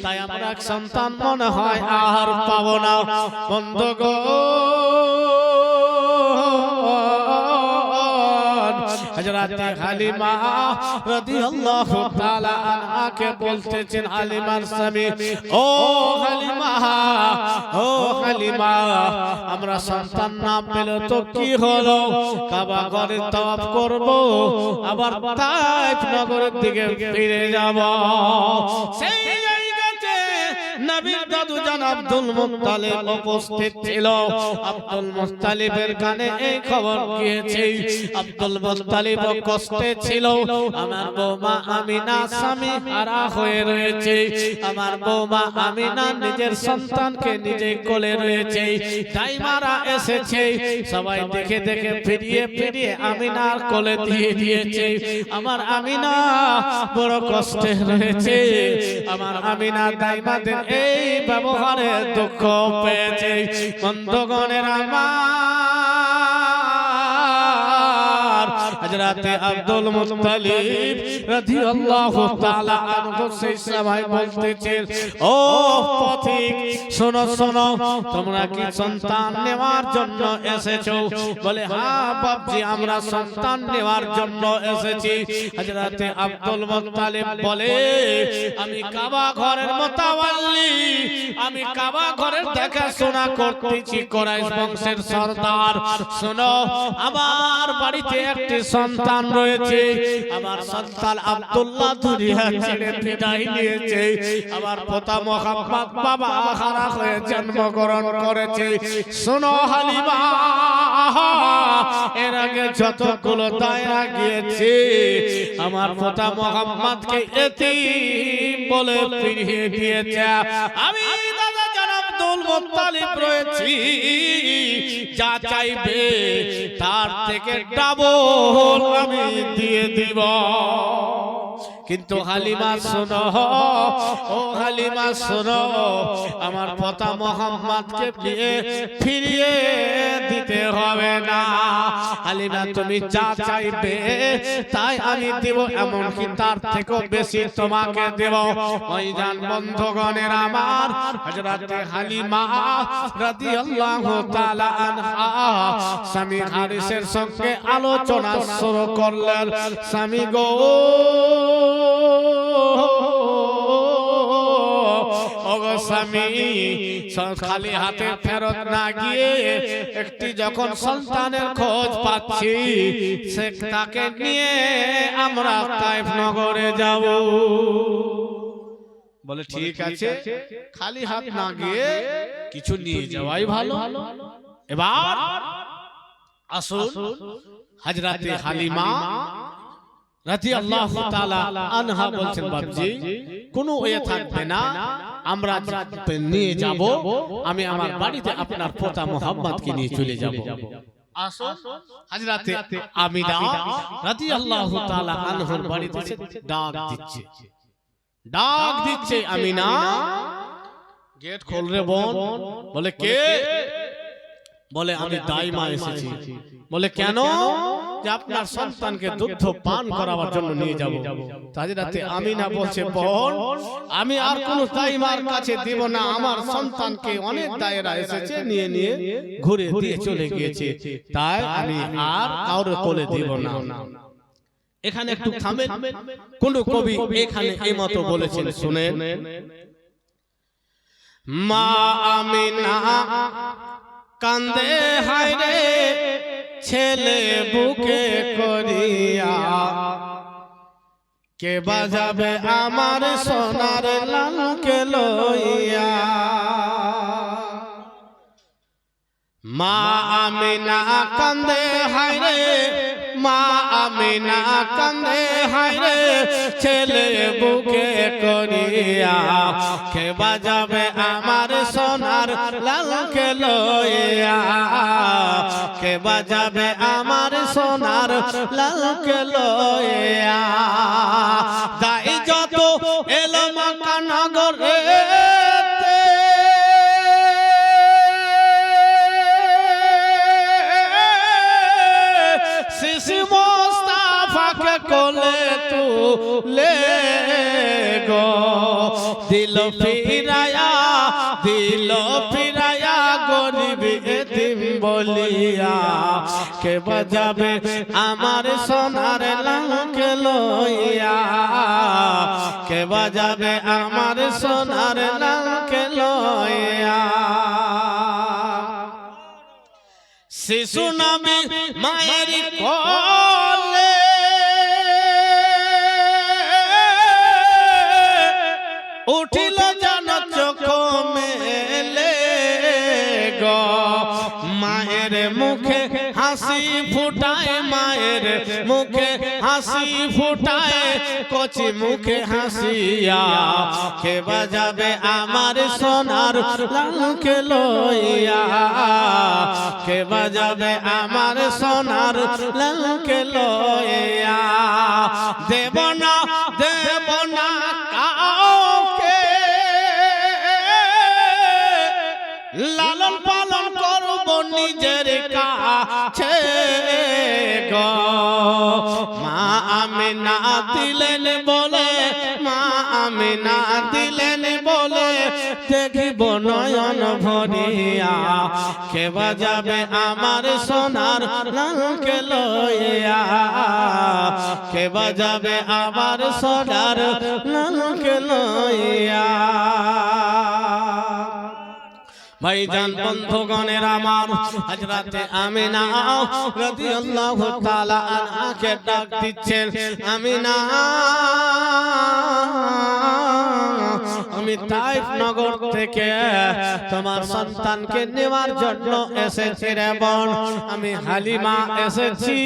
তাই আমরা সন্তান মনে হয় আর পাবো না। হযরতে হালিমা রাদিয়াল্লাহু তাআলা আনহাকে বলতেছেন, হালিমার স্বামী, ও হালিমা, ও হালিমা, আমরা সন্তান না পেলে তো কি হলো, কাবা ঘরে তাওয়াফ করব, আবার তাইফ নগরের দিকে ফিরে যাব। সেই জায়গাতে নবীর দাদুজান আব্দুল মুত্তালিব উপস্থিত ছিল। আব্দুল মুত্তালিবের কানে এই খবর গিয়েছে। আব্দুল মুত্তালিব কষ্টে ছিল, আমার বৌমা আমিনা স্বামী হারা হয়ে রয়েছে, আমার বৌমা আমিনা নিজের সন্তানকে নিজে কোলে রয়েছে, দাইমারা এসেছে, সবাই দেখে দেখে ফিরিয়ে ফিরিয়ে আমিনার কোলে দিয়ে দিয়েছে। আমার আমিনা বড় কষ্টে রয়েছে, আমার আমিনা দাইমাদের এই ব্যবহারে দুঃখ পেয়েছে। বন্ধুগণের আমার, হযরতে আব্দুল মুত্তালিব রাদিয়াল্লাহু তাআলা আনহু সেই সময় বলতেছেন, ও পথিক শোনো শোনো, তোমরা কি সন্তান নেওয়ার জন্য এসেছো? বলে হ্যাঁ বাপজি, আমরা সন্তান নেওয়ার জন্য এসেছি। হযরতে আব্দুল মুত্তালিব বলে, আমি কাবা ঘরের মুতাওয়াল্লি, আমি কাবা ঘরের দেখাশোনা করতেছি, কুরাইশ বংশের সরদার। শোনো, আমার বাড়িতে একটি সন্তান রয়েছে, আমার সন্তান আব্দুল্লাহ দুনিয়া ছেড়ে বিদায় নিয়েছে, আমার পিতা মুহাম্মদ বাবা হারা হয়ে জন্মগ্রহণ করেছে। শোনো হালিমা, এর আগে যতগুলো দায়রা গিয়েছে আমার পিতা মুহাম্মদকে এতিম বলে ফিরিয়ে দিয়েছে। আমি দাদা জনাব আব্দুল মুত্তালিব রয়েছি, যা চাইবে তার থেকে ডাবল আমি দিয়ে দিব। কিন্তু হালিমা শোনো, ও হালিমা শোনো, আমার পিতা মুহাম্মদকে ফিরিয়ে দিতে হবে না। হালিমা তুমি যা চাইবে তাই আমি দেব, এমনকি তার থেকেও বেশি তোমাকে দেব। ওইজান বন্ধুগণের আমার, হযরতে হালিমা রাদিয়াল্লাহু তাআলা আনহা স্বামী হারিসের সঙ্গে আলোচনা শুরু করলেন। স্বামী গো, স্বামী খালি হাতে ফেরত না গিয়ে একটি যখন সন্তানের খোঁজ পাচ্ছি, সে তাকে নিয়ে আমরা তায়েফ নগরে যাব। বলে ঠিক আছে, খালি হাত না গিয়ে কিছু নিয়ে যাওয়াই ভালো। এবার আসুন, হযরতে হালিমা রাদিয়াল্লাহু তাআলা আনহা বলছেন, বাবজি কোনো ওয়ে থাকবে না, আমরা নিয়ে যাব, আমি আমার বাড়িতে আপনার পিতা মুহাম্মদকে নিয়ে চলে যাব। আসুন, হযরতে আমিনা রাদিয়াল্লাহু তাআলা আনহার বাড়িতে ডাক দিচ্ছে, ডাক দিচ্ছে, আমিনা গেট খোল রে বোন। বলে কে? বলে আমি দাইমা এসেছি। বলে কেন? যে আপনার সন্তানকে দুধ পান করাবার জন্য নিয়ে যাব। হযরতে আমিনা বলছে, বোন আমি আর কোন দাইমার কাছে দিব না, আমার সন্তানকে অনেক দায়েরা এসেছে নিয়ে নিয়ে ঘুরে দিয়ে চলে গিয়েছে, তাই আমি আর কাউরে কোলে দিব না। এখানে একটু থামেন, কোন কবি এখানে এই মতো বলেছেন, শুনেন। মা আমিনা কান্দে হায় রে ছেলে বুকে করিয়া, কে বাজাবে আমার সোনার লালকে লইয়া। মা আমিনা কান্দে হায় রে, মা আমিনা কান্দে হায় রে ছেলে বুকে করিয়া, কে বাজাবে আমার সোনার লালকে লইয়া, কে বাজাবে আমার সোনার লালকে লইয়া। দাই যত এলো মক্কা নগরে, শিশু মুস্তাফাকে কোলে তুলে গো, দিল ফিরায়া, দিল ফিরায়া গরিব এতিম বলিয়া, কে বাজাবে আমার সোনার লালকে লইয়া, কে বাজাবে আমার সোনার লালকে লইয়া। শিশু নবী মায়ের কোলে উঠিল যেন চোখ মেলে গো, মায়ের মুখে হাসি ফুটায়, মায়ের মুখে হাসি ফুটায়, কচি মুখে হাসিয়া, কে বাজাবে আমার সোনার লালকে লইয়া, কে বাজাবে আমার সোনার লালকে লইয়া। দেব না, দেব না কাউকে, লালন পালন করব নিজের কাছে গো, মা আমিনা দিলেন বলে, মা আমিনা দিলেন বলে দেখিব নয়ন ভরিয়া, কে বাজাবে আমার সোনার লালকে লইয়া, কে বাজাবে আমার সোনার লালকে লইয়া। ভাইজান বন্ধুগণের আমার, হযরতে আমিনা রাদিয়াল্লাহু তাআলা আনহাকে ডাক দিচ্ছেন, আমিনা আমি তাইফ নগর থেকে তোমার সন্তানকে নেওয়ার জন্য এসেছি রে বোন, আমি হালিমা এসেছি,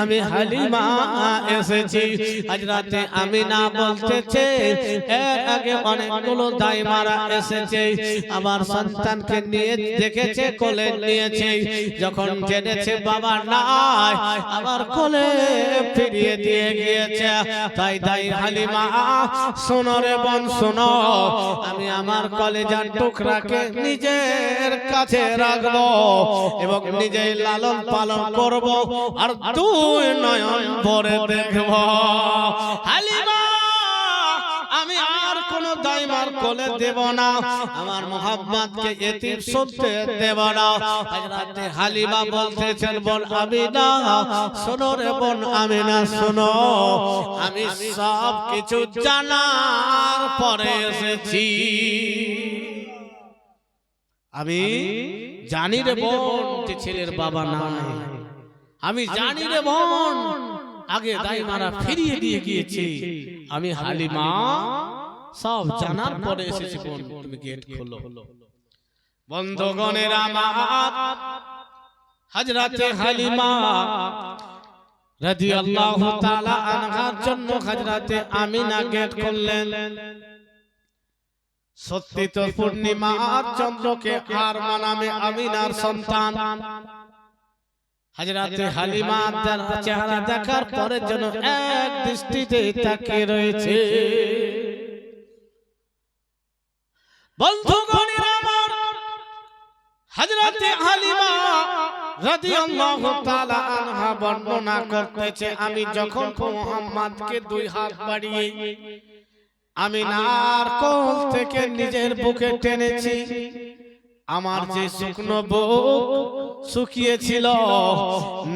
আমি হালিমা এসেছি। হযরতে আমিনা বলতেছে, এর আগে অনেকগুলো দাইমারা এসেছে, আমার সন্তানকে নিয়ে দেখেছে, কোলে নিয়েছে, যখন জেনেছে বাবা নাই আবার কোলে ফিরিয়ে দিয়ে গিয়েছে। তাই তাই হালিমা শোনো রে বোন শোনো, আমি আমার কলেজার টুকরাকে নিজের কাছে রাখবো এবং নিজেই লালন পালন করব, আর দুই নয়ন ভরে দেখব। হালিমা আমি আর কোন দাইমার কোলে দেব না, আমার মোহাম্মদকে এতিম শুনতে দেব না। হযরতে হালিমা বলতেছেন, বোন আমিনা শোনো রে বোন আমিনা শোনো, আমি সব কিছু জানার পরে এসেছি। আমি জানি রে বোন যে ছেলের বাবা নাই, আমি জানি রে বোন আগে দাইমারা ফিরিয়ে দিয়ে গিয়েছে, আমি হালিমা সব জানার পরে এসেছি। বোন তুমি গেট খোলো। বন্ধুগণের আমার, হযরতে হালিমা রাদিয়াল্লাহু তাআলা আনহার জন্য হযরতে আমিনা গেট খুললেন। সত্যি তো পূর্ণিমার চন্দ্রকে আর মানামে আমিনার সন্তান। হযরতে হালিমা তার চেহারা দেখার পরে যেন এক দৃষ্টিতে তাকিয়ে রয়েছে। বন্ধুগণের আমার, হযরতে হালিমা রাদিয়াল্লাহু তাআলা আনহা বর্ণনা করতেছে, আমি যখন মুহাম্মদকে দুই হাত বাড়িয়ে আমিনার কোল থেকে নিজের বুকে টেনেছি, আমার যে শুকনো বুক শুকিয়েছিল,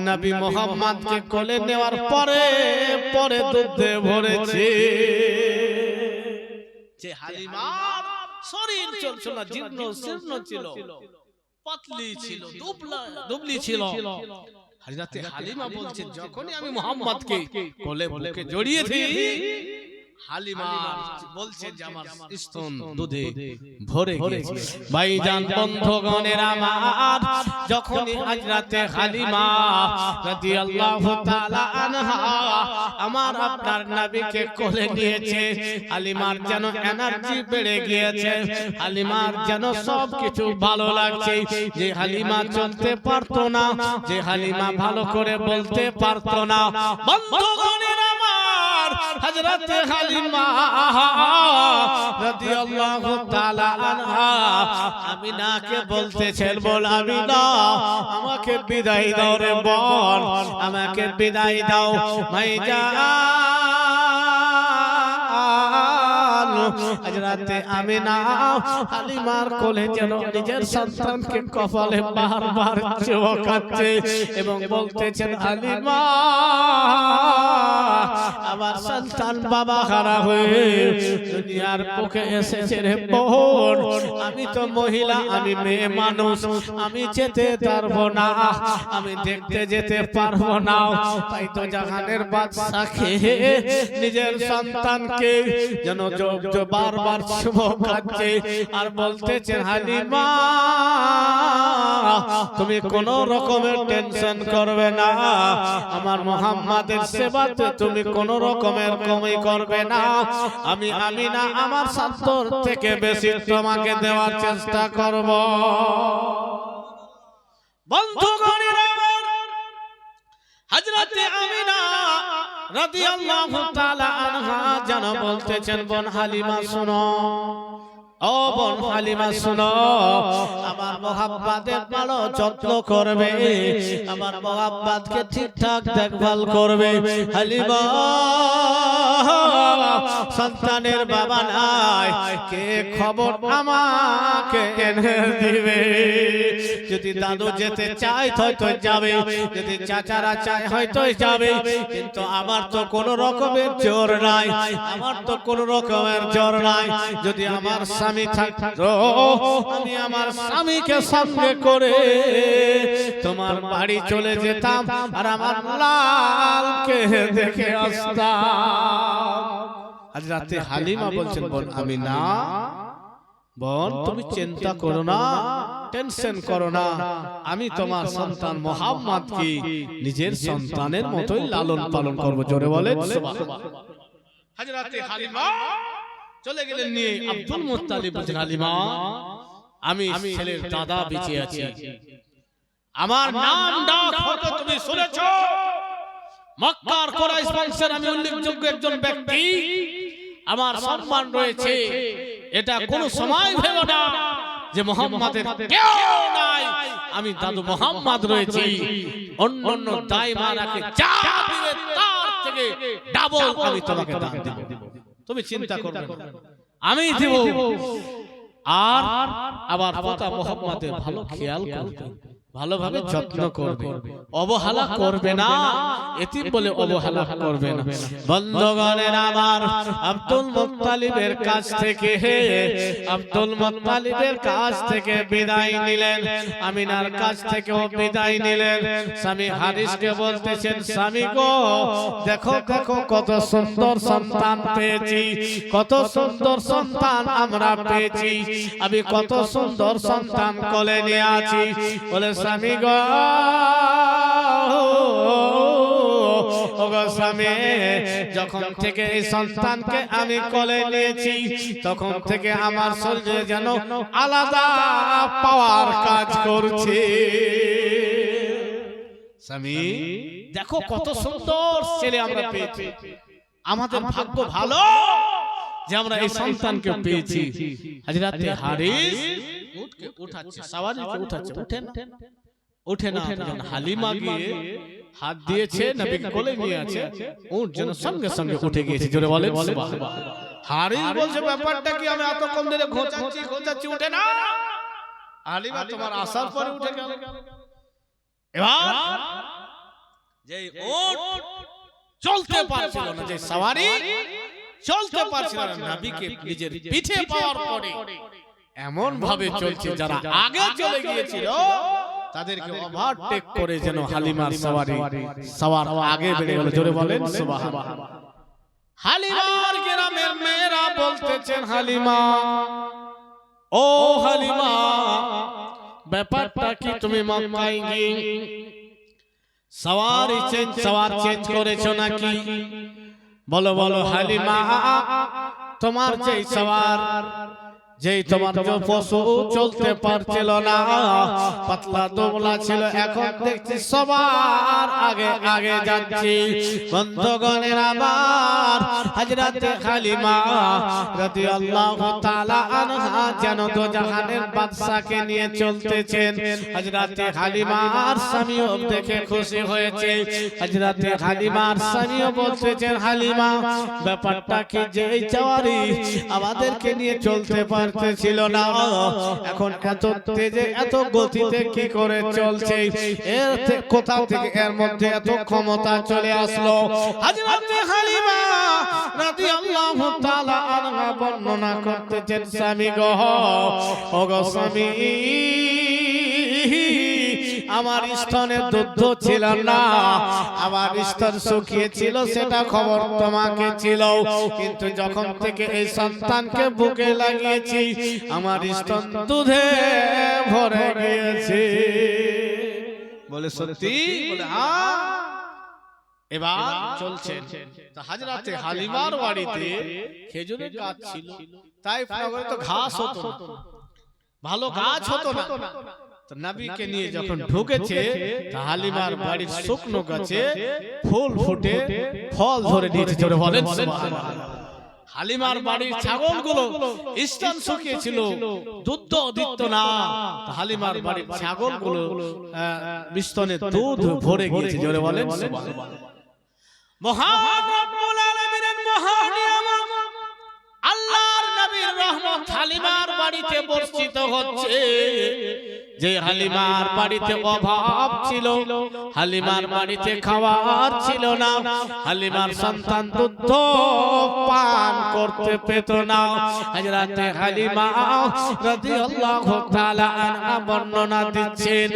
নবী মুহাম্মদকে কোলে নেওয়ার পরে পরে দুধে ভরেছে। যে হালিমার শরীর চলছিল না, জীর্ণ শীর্ণ ছিল, পাতলি ছিল, দুবলি ছিল। হযরতে হালিমা বলছে, যখনই আমি মুহাম্মদকে কোলে বুকে জড়িয়েছি, হালিমা বলছে যে আমার স্তন দুধে ভরে গেছে। ভাইজান বন্ধুগণের আমার, যখনই হযরতে হালিমা রাদিয়াল্লাহু তাআলা আনহা আমার আপনার নবীকে কোলে নিয়েছে, হালিমার যেন এনার্জি বেড়ে গিয়েছে, হালিমার যেন সবকিছু ভালো লাগছে। যে হালিমা চলতে পারতো না, যে হালিমা ভালো করে বলতে পারতো না, বন্ধুগণের আমার, হযরতে হালিমা রাদিয়াল্লাহু তাআলা আনহা আমিনাকে বলতেছেন, বল আমিনা আমাকে বিদায় দাও রে বোন, আমাকে বিদায় দাও। ভাইজান হযরতে আমিনা হালিমার কোলে যেন নিজের সন্তানকে কপালে বারবার চুমকাচ্ছে এবং বলতেছেন, হালিমা আমার সন্তান বাবা হারা হয়ে দুনিয়ার বুকে এসেছে রে বোন, আমি তো মহিলা, আমি মেয়ে মানুষ, আমি যেতে পারবো না, আমি দেখতে যেতে পারবো না। তাই তো জাহানের বাদশাকে নিজের সন্তানকে যেন বারবার চুমকাচ্ছে আর বলতেছে, হালিমা তুমি কোন রকমের টেনশন করবে না, আমার মুহাম্মাদের সেবাতে তুমি কোন রকমের কমি করবে না, আমি আমিনা আমার সাধ্য থেকে বেশি তোমাকে দেওয়ার চেষ্টা করব। বন্ধুগণের আমার, হযরতে আমিনা রাদিয়াল্লাহু তাআলা আনহা যেন বলতেছেন, বোন হালিমা শোনো, ও বোন হালিমা শোনো, আমার মোহাব্বতের ভালো যত্ন করবে, আমার মোহাব্বতকে ঠিকঠাক দেখভাল করবে। হালিমা সন্তানের বাবা নাই, কে খবর আমাকে এনে দিবে? যদি দাদু যেতে চায় হয়তো যাবে, যদি চাচারা চায় হয়তো যাবে, কিন্তু আমার তো কোনো রকমের জোর নাই, আমার তো কোনো রকমের জোর নাই। যদি আমার স্বামী থাকতো, আমি আমার স্বামীকে সঙ্গে করে তোমার বাড়ি চলে যেতাম আর আমার লালকে দেখে আসতাম। আজ রাতে হালিমা বলছেন, বোন আমি না, বোন তুমি চিন্তা করো না, টেনশন করো না, আমি তোমার সন্তান মোহাম্মদ কি নিজের সন্তানের মতোই লালন পালন করব। জোরে বলেন সুবহানাল্লাহ। হযরতে হালিমা চলে গেলেন নিয়ে আব্দুল মুত্তালিব বলেন, হালিমা আমি ছেলের দাদা বেঁচে আছি, আমার নাম ডাক হয়তো তুমি শুনেছো, মক্কার কুরাইশ বংশের আমি উল্লেখযোগ্য একজন ব্যক্তি, আমার সম্মান রয়েছে, এটা কোন সময় ভেবো না যে মুহাম্মাদের কেউ নাই, আমি দাদু মুহাম্মদ রয়েছি। অন্য দাইমারাকে যা দিবে তার থেকে ডাবল আমি তোমাকে দান দেব, তুমি চিন্তা করবে না, আমি দেব। আর আবার পিতা মুহাম্মদের ভালো খেয়াল করবে, ভালোভাবে যত্ন করবে, অবহেলা করবে না, এতিম বলে অবহেলা করবে না। বন্ধুগণের আমার আব্দুল মুত্তালিবের কাছ থেকে বিদায় নিলেন, আমিনার কাছ থেকেও বিদায় নিলেন। স্বামী হারিসকে বলতেছেন, স্বামী গো দেখো দেখো কত সুন্দর সন্তান পেয়েছি, কত সুন্দর সন্তান আমরা পেয়েছি, আমি কত সুন্দর সন্তান কোলে নিয়ে আছি। বলে স্বামী গো, স্বামী যখন থেকে এই সন্তানকে আমি কোলে নিয়েছি তখন থেকে আমার শরীরে যেন আলাদা পাওয়ার কাজ করছে। স্বামী দেখো কত সুন্দর ছেলে আমরা পেয়েছি, আমাদের ভাগ্য ভালো যে আমরা এই সন্তানকে পেয়েছি। হযরতে হারিস উঠাচ্ছে, সাওয়ারিকে উঠাচ্ছে, ওঠে না, হালিমা গিয়ে হাত দিয়েছে, নবীকে কোলে নিয়ে আছে, উঠ যেন সঙ্গে সঙ্গে উঠে গিয়েছে। জোরে বলেন সুবহানাল্লাহ। হারিস বলছে, ব্যাপারটা কি, আমি এতক্ষণ ধরে ঘোচাচ্ছি উঠে না, হালিমা তোমার আসার পরে উঠে গেল। এবার যে উট চলতে পারছিল না, যে সাওয়ারি চলতে পারছিল না, নবীকে নিজের পিঠে পাওয়ার পরে এমন ভাবে চলছে, যারা আগে চলে গিয়েছিল তাদেরকে ওভারটেক করে যেন হালিমার সওয়ার আগে বেড়ে গেল। জোরে বলেন সুবহানাল্লাহ। হালিমার গ্রামের মেয়েরা বলতেছেন, হালিমা ও হালিমা ব্যাপারটা কি, তুমি মক্কায় গিয়ে সওয়ার চেঞ্জ করেছো নাকি? বলো বলো হালিমা, তোমার যেই সওয়ার, যেই তোমার পশু চলতে পারছিল না, পাতলা দুবলা ছিল, এখন দেখছি সবার আগে আগে যাচ্ছি। বন্ধুগণের আমার হযরতে হালিমা রাদিয়াল্লাহু তাআলা আনহা যেন দোজাহানের বাদশাকে নিয়ে চলতেছেন। হযরতে হালিমার স্বামীও দেখে খুশি হয়েছে। হযরতে হালিমার স্বামীও বলতেছেন, হালিমা ব্যাপারটা কি, যেই চাওয়ারি আমাদেরকে নিয়ে চলতে ছিল না, এখন এত তেজে এত গতিতে কি করে চলছে, এর কোথাও থেকে এর মধ্যে এত ক্ষমতা চলে আসলো? হযরতে হালিমা রাদিয়াল্লাহু তাআলা আনহা বর্ণনা করতেছেন, স্বামী গো, ও গো স্বামী, আমার স্তনে দুধ ছিল না, আমার স্তন শুকিয়ে ছিল, সেটা খবর তোমাকে ছিল, কিন্তু যখন থেকে এই সন্তানকে বুকে লাগিয়েছি আমার স্তন দুধে ভরে গিয়েছে। বলে সত্যি? বলে হ্যাঁ। এবার চলছে, হযরতে হালিমার বাড়িতে খেজুরের গাছ ছিল, তাই নগরে তো ঘাস হতো না, ভালো গাছ হতো না। তো নবীকে নিয়ে যখন ঢুকেছে, হালিমার বাড়ির শুকনো গাছে ফুল ফুটে ফল ধরে দিয়েছে। জোরে বলেন সুবহানাল্লাহ। হালিমার বাড়ির ছাগলগুলো স্তন শুকিয়েছিল, দুধ দিত না। হালিমার বাড়ির ছাগলগুলো স্তনে দুধ ভরে গিয়েছে। জোরে বলেন সুবহানাল্লাহ। মহান রব্বুল আলামিনের মহান নিয়ামত, আল্লাহর নবীর রহমত হালিমার বাড়িতে বর্ষিত হচ্ছে। যে হালিমার বাড়িতে অভাব ছিল, হালিমার বাড়িতে খাবার ছিল না, হালিমার সন্তান দুধ পান করতে পেত না। হযরত হালিমা রাদিয়াল্লাহু তাআলা আনহা বর্ণনা দিচ্ছেন,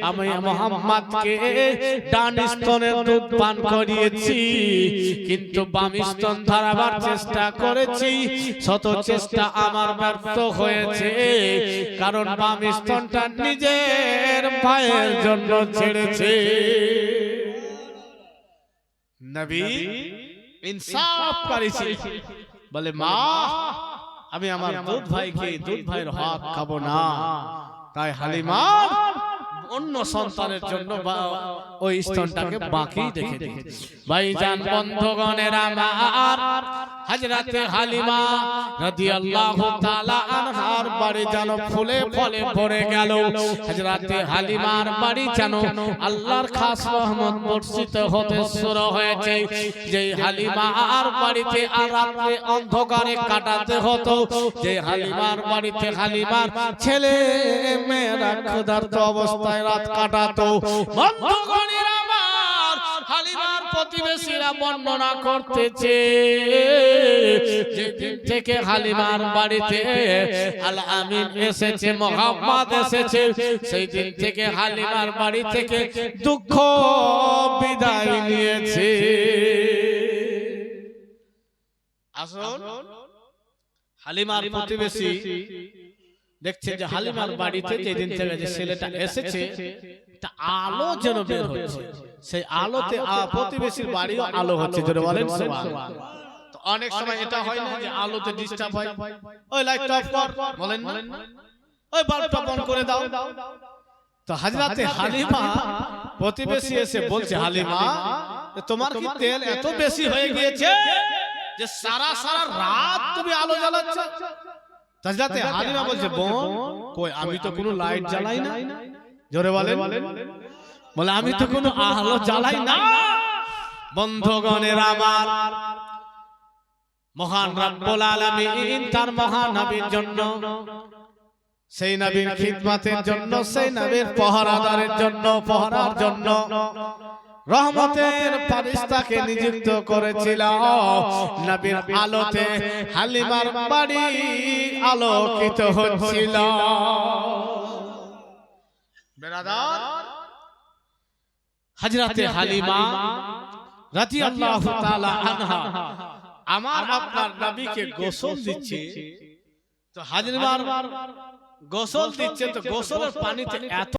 আমি মুহাম্মদকে ডান স্তনে দুধ পান করিয়েছি, কিন্তু বাম স্তন ধরাবার চেষ্টা করেছি, শত চেষ্টা আমার ব্যর্থ হয়েছে, কারণ বাম স্তনটা নিজের ভাইয়ের জন্য ছেড়েছে। নবী ইনসাফ করেছে, বলে মা আমি আমার দুধ ভাইকে দুধ ভাইয়ের হক খাবো না। তাই হালিমা অন্য সন্তানের জন্য ওই স্তনটাকে বাকি রেখে দিয়েছে। ভাইজান বন্ধুগণের আমার, হযরতে হালিমা রাদিয়াল্লাহু তাআলা আনহার বাড়ি যেন ফুলে ফলে ভরে গেল। হযরতে হালিমার বাড়ি যেন আল্লাহর খাস রহমত বর্ষিত হতে শুরু হয়েছে। যে হালিমার বাড়িতে আর রাতে অন্ধকারে কাটাতে হতো, যে হালিমার বাড়িতে হালিমার ছেলে মেয়েরা ক্ষুধার্ত অবস্থায় রাত কাটাতো। বন্ধুগণের আমার, হালিমার প্রতিবেশীরা বর্ণনা করতেছে, যেদিন থেকে হালিমার বাড়িতে আল আমিন এসেছে, মুহাম্মদ এসেছে, সেই দিন থেকে হালিমার বাড়ি থেকে দুঃখ বিদায় নিয়েছে। আসুন, হালিমার প্রতিবেশী দেখছে যে হালিমার বাড়িতে যেদিন থেকে যে ছেলেটা এসেছে, একটা আলো যেন বের হচ্ছে, সেই আলোতে প্রতিবেশীর বাড়িও আলো হচ্ছে। জোরে বলেন সুবহানাল্লাহ। তো অনেক সময় এটা হয় না যে আলোতে ডিস্টার্ব হয়, ওই লাইটটা অফ কর, বলেন না, ওই বাল্বটা বন্ধ করে দাও। তো হযরতে হালিমা প্রতিবেশী এসে বলছে, হালিমা তোমার কি তেল এত বেশি হয়ে গিয়েছে যে সারা সারা রাত তুমি আলো জ্বালাচ্ছ? হযরতে হালিমা বলছে, বোন কই আমি তো কোনো লাইট জ্বালাই না। জোরে বলেন, বলে আমি তো কোনো আলো জ্বালাই না। বন্ধুগণের আমার, মহান রব্বুল আলামিন তার মহান নবীর জন্য, সেই নবীর খিদমতের জন্য, সেই নবীর পহরাদারের জন্য, পহরার জন্য রহমতের ফেরেশতাকে নিযুক্ত করেছিল। নবীর আলোতে হালিমার বাড়ি আলোকিত হচ্ছিল। বেরাদার, হযরতে হালিমা রাদিয়াল্লাহু তাআলা আনহা আমার আপনার নবীকে গোসল দিচ্ছে। তো হালিমার গোসল দিচ্ছে, তো গোসলের পানিতে এত